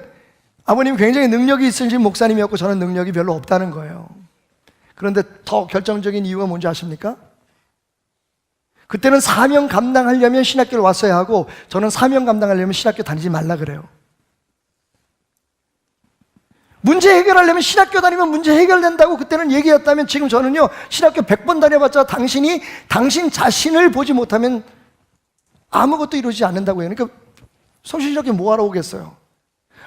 아버님이 굉장히 능력이 있으신 목사님이었고 저는 능력이 별로 없다는 거예요. 그런데 더 결정적인 이유가 뭔지 아십니까? 그때는 사명 감당하려면 신학교를 왔어야 하고 저는 사명 감당하려면 신학교 다니지 말라 그래요. 문제 해결하려면 신학교 다니면 문제 해결된다고 그때는 얘기했다면, 지금 저는요, 신학교 100번 다녀봤자 당신 자신을 보지 못하면 아무것도 이루어지지 않는다고 해요. 그러니까 성신신학교 뭐하러 오겠어요?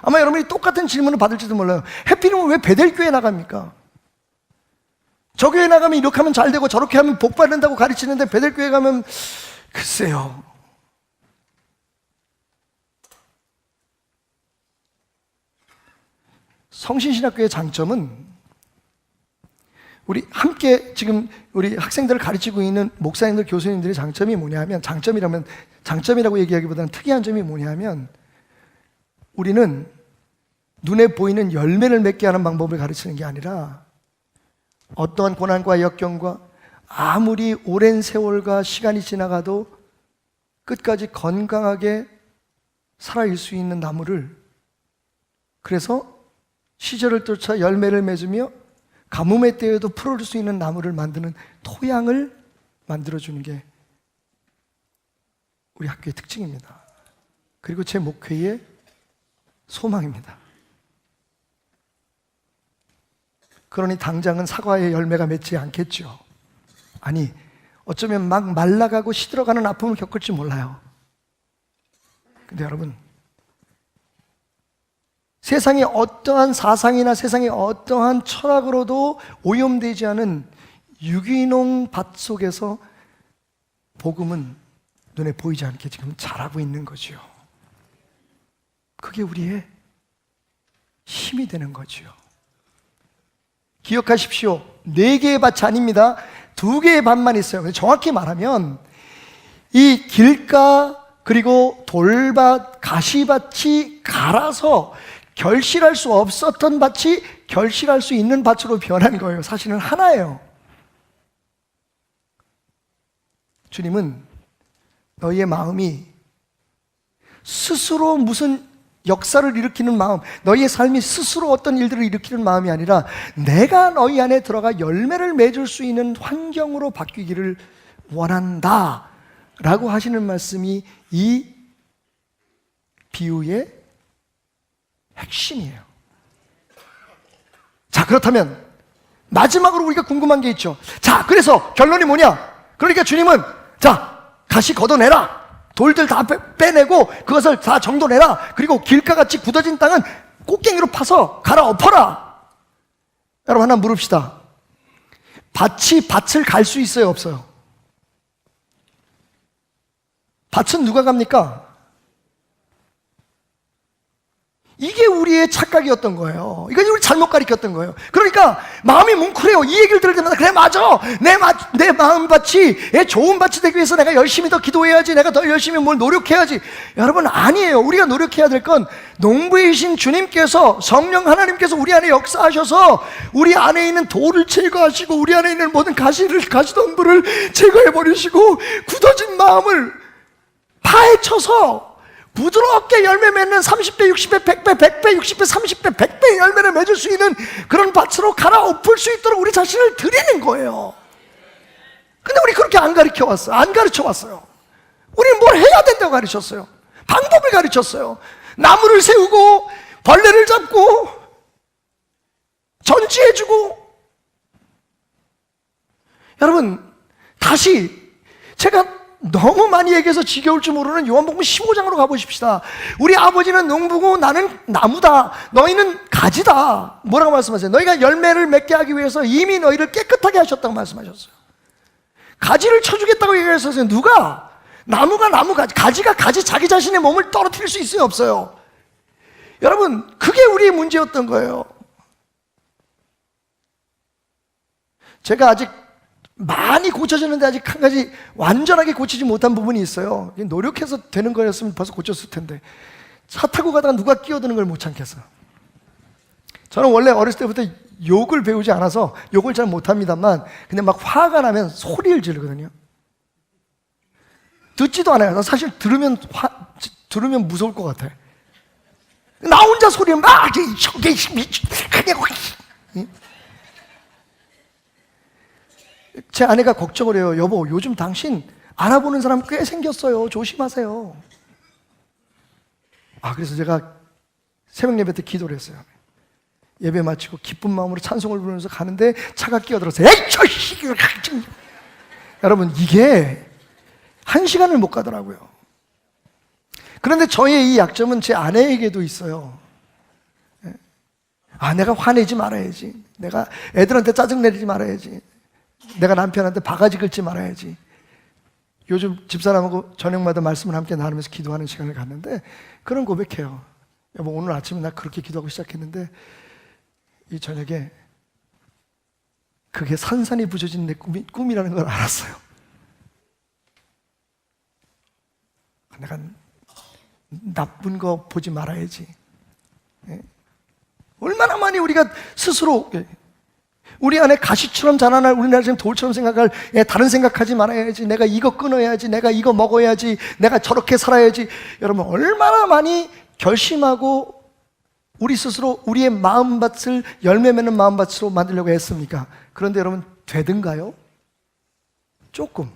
아마 여러분이 똑같은 질문을 받을지도 몰라요. 해피님은 왜 베델교회 나갑니까? 저 교회 나가면 이렇게 하면 잘 되고 저렇게 하면 복 받는다고 가르치는데 베델교회 가면 글쎄요. 성신신학교의 장점은, 우리 함께 지금 우리 학생들을 가르치고 있는 목사님들, 교수님들의 장점이 뭐냐면, 장점이라고 얘기하기보다는 특이한 점이 뭐냐면, 우리는 눈에 보이는 열매를 맺게 하는 방법을 가르치는 게 아니라 어떠한 고난과 역경과 아무리 오랜 세월과 시간이 지나가도 끝까지 건강하게 살아있을 수 있는 나무를, 그래서 시절을 쫓아 열매를 맺으며 가뭄의 때에도 푸를 수 있는 나무를 만드는 토양을 만들어주는 게 우리 학교의 특징입니다. 그리고 제 목회의 소망입니다. 그러니 당장은 사과의 열매가 맺지 않겠죠. 아니, 어쩌면 막 말라가고 시들어가는 아픔을 겪을지 몰라요. 근데 여러분, 세상의 어떠한 사상이나 세상의 어떠한 철학으로도 오염되지 않은 유기농 밭 속에서 복음은 눈에 보이지 않게 지금 자라고 있는 거죠. 그게 우리의 힘이 되는 거죠. 기억하십시오. 4개의 밭이 아닙니다. 2개의 밭만 있어요. 정확히 말하면 이 길가 그리고 돌밭, 가시밭이 갈아서 결실할 수 없었던 밭이 결실할 수 있는 밭으로 변한 거예요. 사실은 하나예요. 주님은 너희의 마음이 스스로 무슨 역사를 일으키는 마음, 너희의 삶이 스스로 어떤 일들을 일으키는 마음이 아니라 내가 너희 안에 들어가 열매를 맺을 수 있는 환경으로 바뀌기를 원한다 라고 하시는 말씀이 이 비유의 핵심이에요. 자, 그렇다면 마지막으로 우리가 궁금한 게 있죠. 자, 그래서 결론이 뭐냐? 그러니까 주님은 자, 가시 걷어내라, 돌들 다 빼내고 그것을 다 정돈해라, 그리고 길가같이 굳어진 땅은 꽃갱이로 파서 갈아엎어라. 여러분, 하나 물읍시다. 밭이 밭을 갈 수 있어요, 없어요? 밭은 누가 갑니까? 이게 우리의 착각이었던 거예요. 이건 우리 잘못 가르쳤던 거예요. 그러니까 마음이 뭉클해요. 이 얘기를 들을 때마다 그래, 맞아, 내 마음밭이 좋은 밭이 되기 위해서 내가 열심히 더 기도해야지, 내가 더 열심히 뭘 노력해야지. 여러분, 아니에요. 우리가 노력해야 될 건 농부이신 주님께서, 성령 하나님께서 우리 안에 역사하셔서 우리 안에 있는 돌을 제거하시고 우리 안에 있는 모든 가시덤불을 제거해버리시고 굳어진 마음을 파헤쳐서 부드럽게 열매 맺는 30배, 60배, 100배, 100배, 60배, 30배, 100배의 열매를 맺을 수 있는 그런 밭으로 갈아엎을 수 있도록 우리 자신을 드리는 거예요. 근데 우리 그렇게 안 가르쳐 왔어요. 안 가르쳐 왔어요. 우리는 뭘 해야 된다고 가르쳤어요. 방법을 가르쳤어요. 나무를 세우고 벌레를 잡고 전지해주고. 여러분, 다시 제가 너무 많이 얘기해서 지겨울 줄 모르는 요한복음 15장으로 가보십시다. 우리 아버지는 농부고 나는 나무다. 너희는 가지다. 뭐라고 말씀하세요? 너희가 열매를 맺게 하기 위해서 이미 너희를 깨끗하게 하셨다고 말씀하셨어요. 가지를 쳐주겠다고 얘기하셨어요. 누가? 나무가 나무 가지가 가지 자기 자신의 몸을 떨어뜨릴 수 있어요, 없어요? 여러분, 그게 우리의 문제였던 거예요. 제가 아직 많이 고쳐졌는데 아직 한 가지 완전하게 고치지 못한 부분이 있어요. 노력해서 되는 거였으면 벌써 고쳤을 텐데, 차 타고 가다가 누가 끼어드는 걸 못 참겠어. 저는 원래 어렸을 때부터 욕을 배우지 않아서 욕을 잘 못합니다만 그냥 막 화가 나면 소리를 지르거든요. 듣지도 않아요. 사실 들으면 무서울 것 같아. 나 혼자 소리를 막 저게 미치냐고. 제 아내가 걱정을 해요. 여보, 요즘 당신 알아보는 사람 꽤 생겼어요. 조심하세요. 그래서 제가 새벽 예배 때 기도를 했어요. 예배 마치고 기쁜 마음으로 찬송을 부르면서 가는데 차가 끼어들어서 에이 저씨. 여러분, 이게 1시간을 못 가더라고요. 그런데 저의 이 약점은 제 아내에게도 있어요. 내가 화내지 말아야지. 내가 애들한테 짜증내지 말아야지. 내가 남편한테 바가지 긁지 말아야지. 요즘 집사람하고 저녁마다 말씀을 함께 나누면서 기도하는 시간을 갖는데 그런 고백해요. 여보, 오늘 아침에 나 그렇게 기도하고 시작했는데 이 저녁에 그게 산산이 부서진 내 꿈이라는 걸 알았어요. 내가 나쁜 거 보지 말아야지. 얼마나 많이 우리가 스스로 우리 안에 가시처럼 자라날 우리나라 지금 돌처럼 생각할 다른 생각하지 말아야지. 내가 이거 끊어야지. 내가 이거 먹어야지. 내가 저렇게 살아야지. 여러분, 얼마나 많이 결심하고 우리 스스로 우리의 마음밭을 열매 맺는 마음밭으로 만들려고 했습니까? 그런데 여러분, 되든가요? 조금.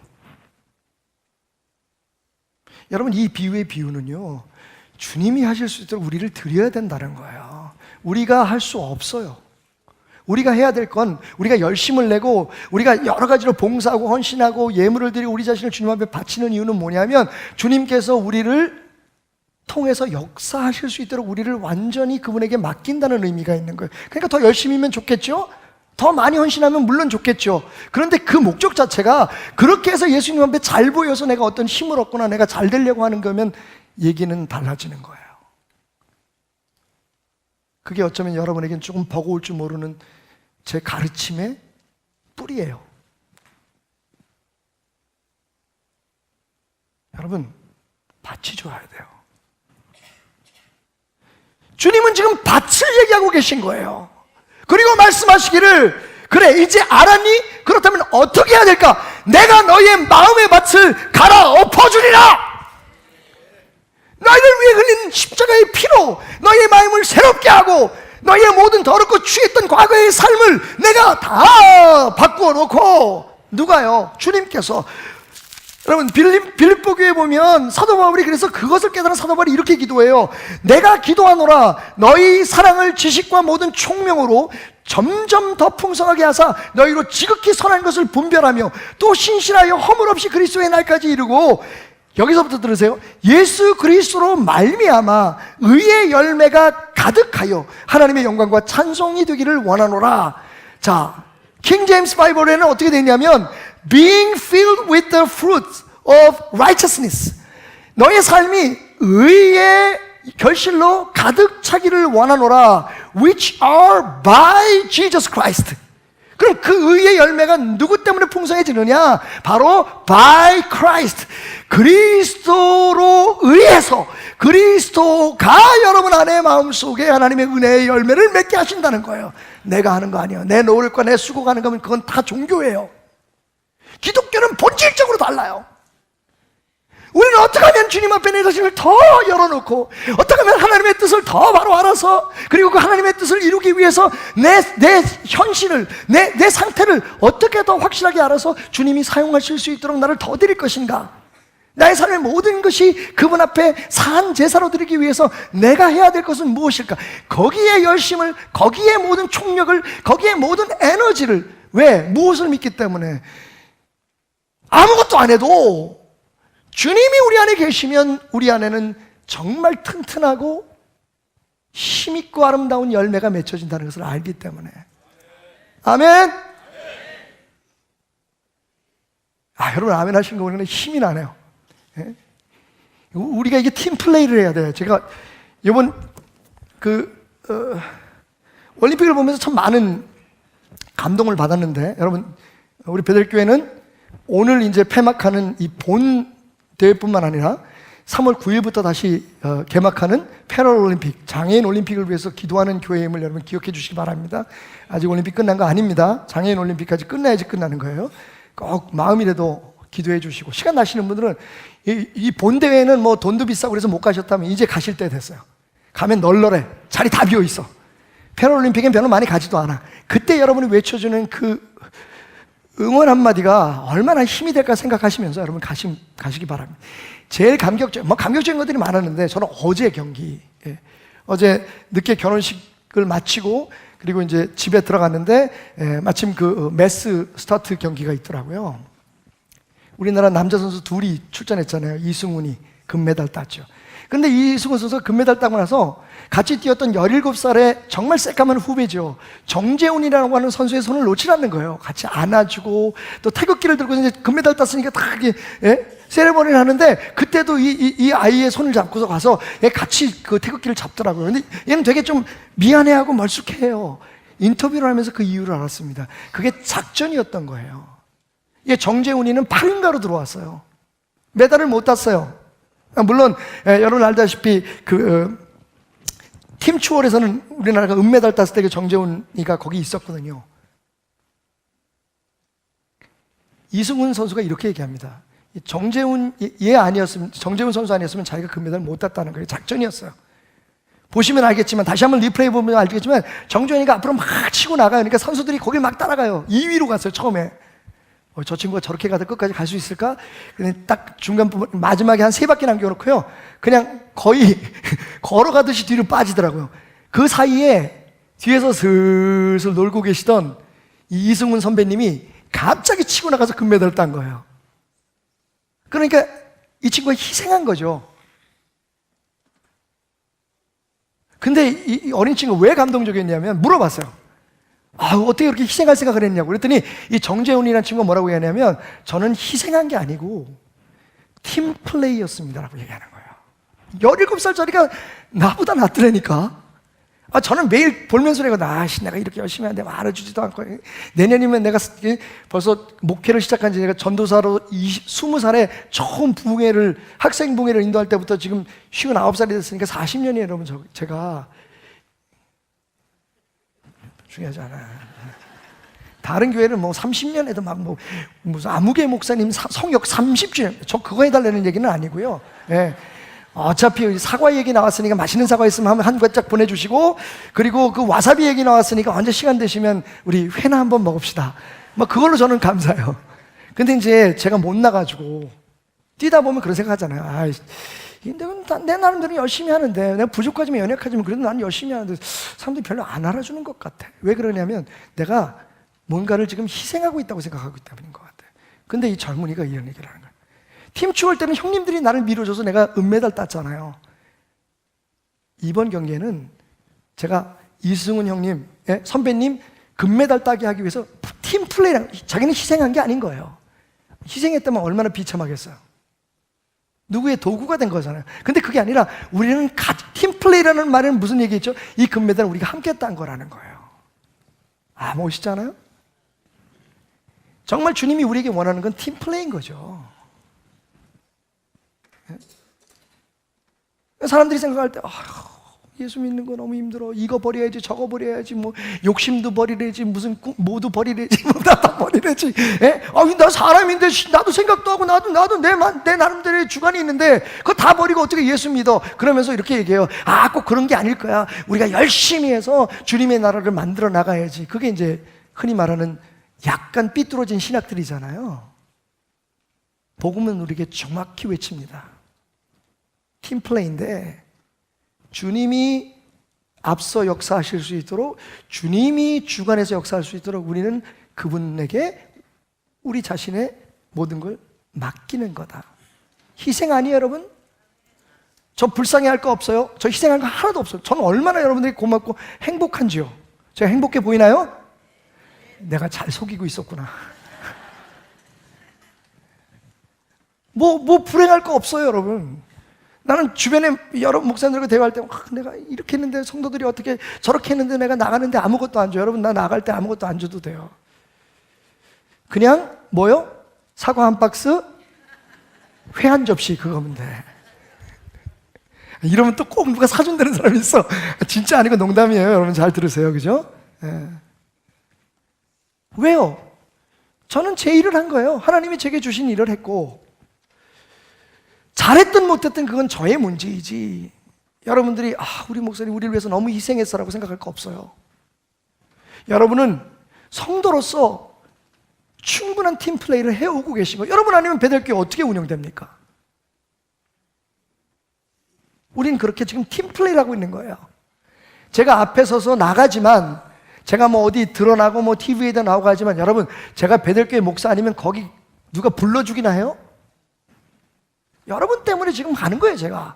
여러분, 이 비유의 비유는요, 주님이 하실 수 있도록 우리를 드려야 된다는 거예요. 우리가 할 수 없어요. 우리가 해야 될 건 우리가 열심을 내고 우리가 여러 가지로 봉사하고 헌신하고 예물을 드리고 우리 자신을 주님 앞에 바치는 이유는 뭐냐면 주님께서 우리를 통해서 역사하실 수 있도록 우리를 완전히 그분에게 맡긴다는 의미가 있는 거예요. 그러니까 더 열심히면 좋겠죠? 더 많이 헌신하면 물론 좋겠죠. 그런데 그 목적 자체가 그렇게 해서 예수님 앞에 잘 보여서 내가 어떤 힘을 얻거나 내가 잘 되려고 하는 거면 얘기는 달라지는 거예요. 그게 어쩌면 여러분에겐 조금 버거울 줄 모르는 제 가르침의 뿌리예요. 여러분, 밭이 좋아야 돼요. 주님은 지금 밭을 얘기하고 계신 거예요. 그리고 말씀하시기를, 그래, 이제 알았니? 그렇다면 어떻게 해야 될까? 내가 너희의 마음의 밭을 갈아 엎어주리라. 너희를 위해 흘린 십자가의 피로 너희의 마음을 새롭게 하고 너희의 모든 더럽고 취했던 과거의 삶을 내가 다 바꾸어 놓고. 누가요? 주님께서. 여러분, 빌립보 교회에 보면 사도 바울이 그래서 그것을 깨달은 사도 바울이 이렇게 기도해요. 내가 기도하노라 너희 사랑을 지식과 모든 총명으로 점점 더 풍성하게 하사 너희로 지극히 선한 것을 분별하며 또 신실하여 허물 없이 그리스도의 날까지 이르고. 여기서부터 들으세요. 예수 그리스도로 말미암아 의의 열매가 가득하여 하나님의 영광과 찬송이 되기를 원하노라. 자, 킹 제임스 바이블에는 어떻게 되어 있냐면 being filled with the fruits of righteousness. 너의 삶이 의의 결실로 가득 차기를 원하노라. which are by Jesus Christ. 그럼 그 의의 열매가 누구 때문에 풍성해지느냐? 바로 by Christ. 그리스도로 의해서 그리스도가 여러분 안에 마음속에 하나님의 은혜의 열매를 맺게 하신다는 거예요. 내가 하는 거 아니에요. 내 노력과 내 수고가 하는 거면 그건 다 종교예요. 기독교는 본질적으로 달라요. 우리는 어떻게 하면 주님 앞에 내 자신을 더 열어놓고 어떻게 하면 하나님의 뜻을 더 바로 알아서 그리고 그 하나님의 뜻을 이루기 위해서 내 현실을 내 상태를 어떻게 더 확실하게 알아서 주님이 사용하실 수 있도록 나를 더 드릴 것인가. 나의 삶의 모든 것이 그분 앞에 산 제사로 드리기 위해서 내가 해야 될 것은 무엇일까? 거기에 열심을, 거기에 모든 총력을, 거기에 모든 에너지를. 왜? 무엇을 믿기 때문에? 아무것도 안 해도 주님이 우리 안에 계시면 우리 안에는 정말 튼튼하고 힘있고 아름다운 열매가 맺혀진다는 것을 알기 때문에. 아멘. 여러분 아멘 하신 거 보니까 힘이 나네요. 예? 우리가 이게 팀 플레이를 해야 돼요. 제가 이번 올림픽을 보면서 참 많은 감동을 받았는데, 여러분 우리 베델교회는 오늘 이제 폐막하는 이 본 대회뿐만 아니라 3월 9일부터 다시 개막하는 패럴올림픽, 장애인 올림픽을 위해서 기도하는 교회임을 여러분 기억해 주시기 바랍니다. 아직 올림픽 끝난 거 아닙니다. 장애인 올림픽까지 끝나야지 끝나는 거예요. 꼭 마음이라도 기도해 주시고, 시간 나시는 분들은 이 본대회는 뭐 돈도 비싸고 그래서 못 가셨다면 이제 가실 때 됐어요. 가면 널널해. 자리 다 비어 있어. 패럴올림픽엔 별로 많이 가지도 않아. 그때 여러분이 외쳐주는 그 응원 한마디가 얼마나 힘이 될까 생각하시면서 여러분 가시기 바랍니다. 제일 감격적인 것들이 많았는데, 저는 어제 경기, 어제 늦게 결혼식을 마치고 그리고 이제 집에 들어갔는데 마침 그 메스 스타트 경기가 있더라고요. 우리나라 남자 선수 둘이 출전했잖아요. 이승훈이 금메달 땄죠. 근데 이승훈 선수가 금메달 따고 나서 같이 뛰었던 17살의 정말 새까만 후배죠. 정재훈이라고 하는 선수의 손을 놓지 않는 거예요. 같이 안아주고, 또 태극기를 들고 이제 금메달 땄으니까 다 이렇게 세레머니를 하는데, 그때도 이 아이의 손을 잡고서 가서 같이 그 태극기를 잡더라고요. 근데 얘는 되게 좀 미안해하고 멀쑥해요. 인터뷰를 하면서 그 이유를 알았습니다. 그게 작전이었던 거예요. 정재훈이는 8인가로 들어왔어요. 메달을 못 땄어요. 물론 여러분 알다시피 팀 추월에서는 우리나라가 은메달 땄을 때 정재훈이가 거기 있었거든요. 이승훈 선수가 이렇게 얘기합니다. 정재훈 선수 아니었으면 자기가 금메달 못 땄다는 거예요. 작전이었어요. 보시면 알겠지만, 다시 한번 리플레이 보면 알겠지만, 정재훈이가 앞으로 막 치고 나가요. 그러니까 선수들이 거길 막 따라가요. 2위로 갔어요, 처음에. 저 친구가 저렇게 가다 끝까지 갈 수 있을까? 그냥 딱 중간 부분, 마지막에 한 3바퀴 남겨놓고요. 그냥 거의 걸어가듯이 뒤로 빠지더라고요. 그 사이에 뒤에서 슬슬 놀고 계시던 이승훈 선배님이 갑자기 치고 나가서 금메달을 딴 거예요. 그러니까 이 친구가 희생한 거죠. 근데 이 어린 친구가 왜 감동적이었냐면, 물어봤어요. 어떻게 그렇게 희생할 생각을 했냐고. 그랬더니 이 정재훈이라는 친구가 뭐라고 얘기하냐면, 저는 희생한 게 아니고 팀 플레이였습니다라고 얘기하는 거예요. 17살짜리가 나보다 낫더라니까. 저는 매일 볼면서 내가 이렇게 열심히 하는데 알아주지도 않고, 내년이면 내가 벌써 목회를 시작한 지, 내가 전도사로 20살에 처음 학생 부흥회를 인도할 때부터 지금 59살이 됐으니까 40년이에요, 여러분. 제가 중요하지 않아요. 다른 교회는 뭐 30년에도 막 무슨 아무개 목사님 성역 30주년, 저 그거 해달라는 얘기는 아니고요. 어차피 사과 얘기 나왔으니까 맛있는 사과 있으면 한 괄짝 보내주시고, 그리고 그 와사비 얘기 나왔으니까 언제 시간 되시면 우리 회나 한번 먹읍시다. 그걸로 저는 감사해요. 근데 이제 제가 못 나가지고 뛰다 보면 그런 생각 하잖아요. 내 나름대로 열심히 하는데, 내가 부족하지만 연약하지만 그래도 나는 열심히 하는데 사람들이 별로 안 알아주는 것 같아. 왜 그러냐면, 내가 뭔가를 지금 희생하고 있다고 생각하고 있다는 것 같아요. 근데 이 젊은이가 이런 얘기를 하는 거예요. 팀 추월 때는 형님들이 나를 밀어줘서 내가 은메달 땄잖아요. 이번 경기에는 제가 이승훈 형님, 선배님 금메달 따게 하기 위해서 팀 플레이랑, 자기는 희생한 게 아닌 거예요. 희생했다면 얼마나 비참하겠어요. 누구의 도구가 된 거잖아요. 근데 그게 아니라 우리는 팀플레이라는 말에는 무슨 얘기했죠? 이 금메달을 우리가 함께 딴 거라는 거예요. 멋있잖아요? 정말 주님이 우리에게 원하는 건 팀플레이인 거죠. 사람들이 생각할 때 예수 믿는 거 너무 힘들어. 이거 버려야지, 저거 버려야지, 뭐 욕심도 버리래지, 무슨 모두 버리래지, 뭐 다 버리래지. 예? 나 사람인데 나도 생각도 하고 나도 내 나름대로의 주관이 있는데 그거 다 버리고 어떻게 예수 믿어? 그러면서 이렇게 얘기해요. 꼭 그런 게 아닐 거야. 우리가 열심히 해서 주님의 나라를 만들어 나가야지. 그게 이제 흔히 말하는 약간 삐뚤어진 신학들이잖아요. 복음은 우리에게 정확히 외칩니다. 팀플레이인데 주님이 앞서 역사하실 수 있도록, 주님이 주관해서 역사할 수 있도록 우리는 그분에게 우리 자신의 모든 걸 맡기는 거다. 희생 아니에요, 여러분? 저 불쌍해할 거 없어요? 저 희생할 거 하나도 없어요. 저는 얼마나 여러분들이 고맙고 행복한지요. 제가 행복해 보이나요? 내가 잘 속이고 있었구나. 뭐 불행할 거 없어요, 여러분. 나는 주변에 여러 목사님들과 대화할 때 내가 이렇게 했는데 성도들이 어떻게 저렇게 했는데 내가 나가는데 아무것도 안 줘요. 여러분, 나 나갈 때 아무것도 안 줘도 돼요. 그냥 뭐요? 사과 한 박스, 회 한 접시, 그거면 돼. 이러면 또 꼭 누가 사준다는 사람이 있어. 진짜 아니고 농담이에요. 여러분 잘 들으세요. 그죠? 예. 왜요? 저는 제 일을 한 거예요. 하나님이 제게 주신 일을 했고, 잘했든 못했든 그건 저의 문제이지, 여러분들이 우리 목사님 우리를 위해서 너무 희생했어라고 생각할 거 없어요. 여러분은 성도로서 충분한 팀플레이를 해오고 계신 거예요. 여러분 아니면 베델교회 어떻게 운영됩니까? 우린 그렇게 지금 팀플레이를 하고 있는 거예요. 제가 앞에 서서 나가지만, 제가 뭐 어디 드러나고 뭐 TV에도 나오고 하지만, 여러분 제가 베델교회 목사 아니면 거기 누가 불러주기나 해요? 여러분 때문에 지금 가는 거예요, 제가.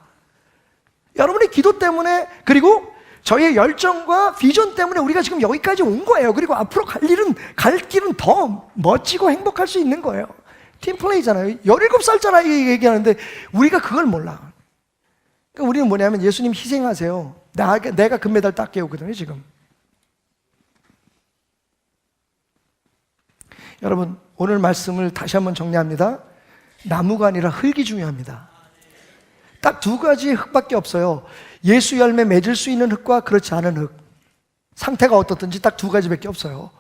여러분의 기도 때문에, 그리고 저의 열정과 비전 때문에 우리가 지금 여기까지 온 거예요. 그리고 앞으로 갈 길은 더 멋지고 행복할 수 있는 거예요. 팀플레이잖아요. 17살짜리 얘기하는데 우리가 그걸 몰라. 그러니까 우리는 뭐냐면, 예수님 희생하세요. 내가 금메달 딱 깨우거든요, 지금. 여러분, 오늘 말씀을 다시 한번 정리합니다. 나무가 아니라 흙이 중요합니다. 딱 두 가지의 흙밖에 없어요. 예수 열매 맺을 수 있는 흙과 그렇지 않은 흙. 상태가 어떻든지 딱 두 가지밖에 없어요.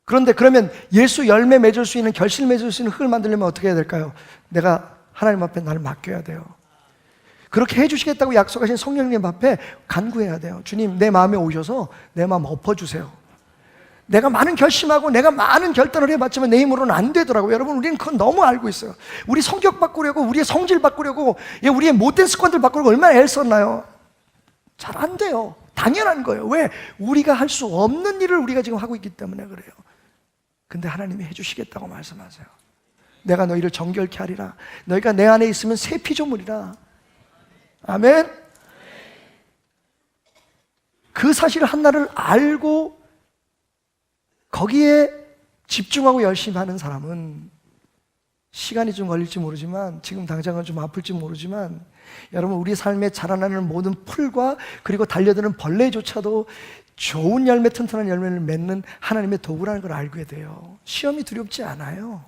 그런데 그러면 예수 열매 맺을 수 있는, 결실 맺을 수 있는 흙을 만들려면 어떻게 해야 될까요? 내가 하나님 앞에 나를 맡겨야 돼요. 그렇게 해주시겠다고 약속하신 성령님 앞에 간구해야 돼요. 주님, 내 마음에 오셔서 내 마음 엎어주세요. 내가 많은 결심하고 내가 많은 결단을 해봤지만 내 힘으로는 안 되더라고요. 여러분, 우리는 그건 너무 알고 있어요. 우리 성격 바꾸려고, 우리의 성질 바꾸려고, 우리의 못된 습관들 바꾸려고 얼마나 애를 썼나요? 잘 안 돼요. 당연한 거예요. 왜? 우리가 할 수 없는 일을 우리가 지금 하고 있기 때문에 그래요. 근데 하나님이 해주시겠다고 말씀하세요. 내가 너희를 정결케 하리라. 너희가 내 안에 있으면 새 피조물이라. 아멘. 그 사실 하나를 알고 거기에 집중하고 열심히 하는 사람은 시간이 좀 걸릴지 모르지만, 지금 당장은 좀 아플지 모르지만, 여러분, 우리 삶에 자라나는 모든 풀과 그리고 달려드는 벌레조차도 좋은 열매, 튼튼한 열매를 맺는 하나님의 도구라는 걸 알게 돼요. 시험이 두렵지 않아요.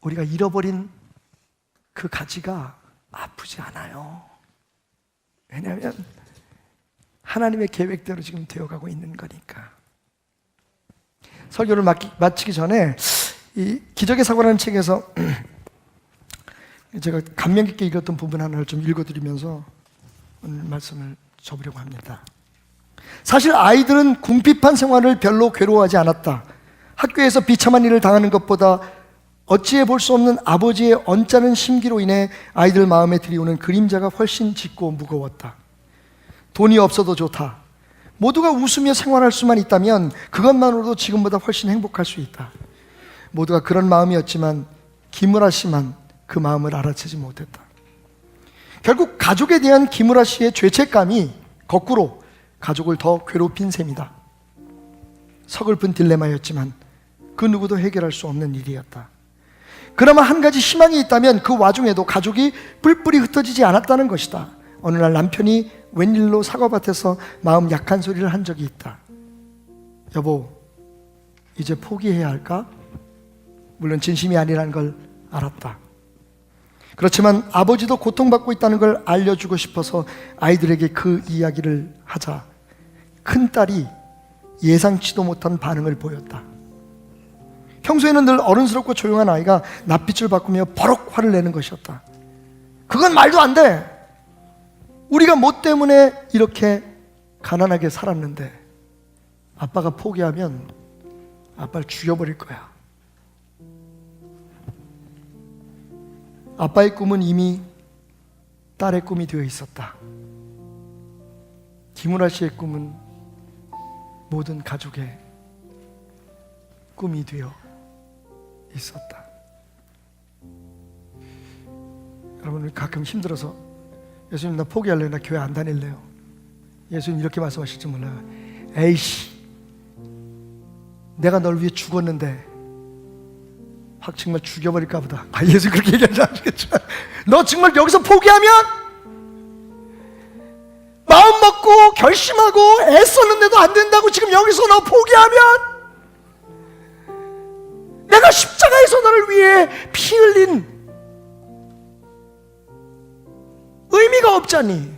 우리가 잃어버린 그 가지가 아프지 않아요. 왜냐하면 하나님의 계획대로 지금 되어가고 있는 거니까. 설교를 마치기 전에 이 기적의 사고라는 책에서 제가 감명 깊게 읽었던 부분 하나를 좀 읽어드리면서 오늘 말씀을 접으려고 합니다. 사실 아이들은 궁핍한 생활을 별로 괴로워하지 않았다. 학교에서 비참한 일을 당하는 것보다 어찌해 볼 수 없는 아버지의 언짢은 심기로 인해 아이들 마음에 들이오는 그림자가 훨씬 짙고 무거웠다. 돈이 없어도 좋다. 모두가 웃으며 생활할 수만 있다면 그것만으로도 지금보다 훨씬 행복할 수 있다. 모두가 그런 마음이었지만 기무라 씨만 그 마음을 알아채지 못했다. 결국 가족에 대한 기무라 씨의 죄책감이 거꾸로 가족을 더 괴롭힌 셈이다. 서글픈 딜레마였지만 그 누구도 해결할 수 없는 일이었다. 그나마 한 가지 희망이 있다면 그 와중에도 가족이 뿔뿔이 흩어지지 않았다는 것이다. 어느 날 남편이 웬일로 사과밭에서 마음 약한 소리를 한 적이 있다. 여보, 이제 포기해야 할까? 물론 진심이 아니라는 걸 알았다. 그렇지만 아버지도 고통받고 있다는 걸 알려주고 싶어서 아이들에게 그 이야기를 하자 큰딸이 예상치도 못한 반응을 보였다. 평소에는 늘 어른스럽고 조용한 아이가 낯빛을 바꾸며 버럭 화를 내는 것이었다. 그건 말도 안 돼. 우리가 뭐 때문에 이렇게 가난하게 살았는데 아빠가 포기하면 아빠를 죽여버릴 거야. 아빠의 꿈은 이미 딸의 꿈이 되어 있었다. 김우라 씨의 꿈은 모든 가족의 꿈이 되어 있었다. 여러분, 가끔 힘들어서 예수님 나 포기할래요, 나 교회 안 다닐래요. 예수님 이렇게 말씀하실지 몰라요. 에이씨, 내가 널 위해 죽었는데 확 정말 죽여버릴까 보다. 예수 그렇게 얘기하지 않겠죠. 너 정말 여기서 포기하면, 마음 먹고 결심하고 애썼는데도 안 된다고 지금 여기서 너 포기하면 내가 십자가에서 너를 위해 피 흘린 의미가 없잖니.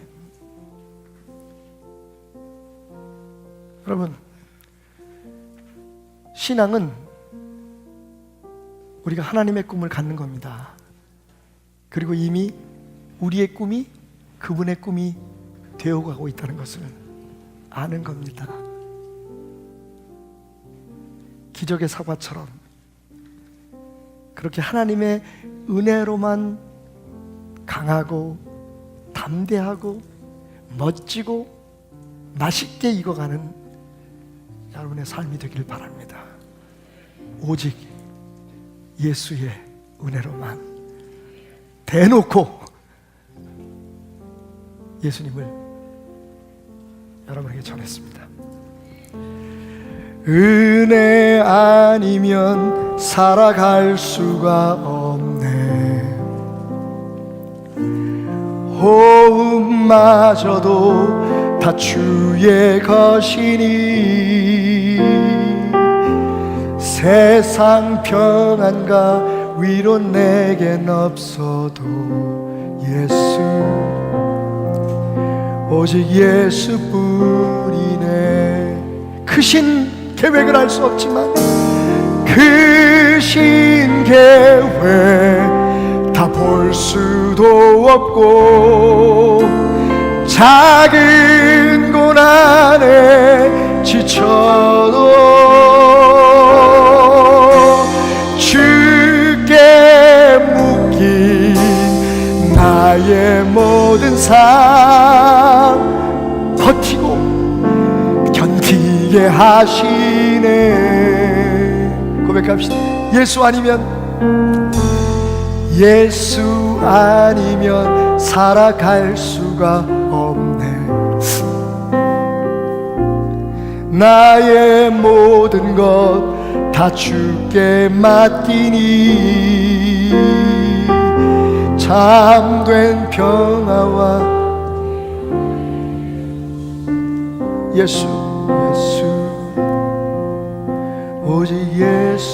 여러분, 신앙은 우리가 하나님의 꿈을 갖는 겁니다. 그리고 이미 우리의 꿈이 그분의 꿈이 되어가고 있다는 것을 아는 겁니다. 기적의 사과처럼 그렇게 하나님의 은혜로만 강하고 담대하고 멋지고 맛있게 익어가는 여러분의 삶이 되길 바랍니다. 오직 예수의 은혜로만 대놓고 예수님을 여러분에게 전했습니다. 은혜 아니면 살아갈 수가 없네. 호흡마저도 다 주의 것이니 세상 평안과 위로 내겐 없어도 예수, 오직 예수뿐이네. 크신 계획을 알 수 없지만 크신 계획 다 볼 수도 없고 작은 고난에 지쳐도 주께 묶인 나의 모든 삶 버티고 견디게 하시네. 고백합시다. 예수 아니면 살아갈 수가 없네. 나의 모든 것 다 주께 맡기니 참된 평화와 예수 오직 예수뿐이네.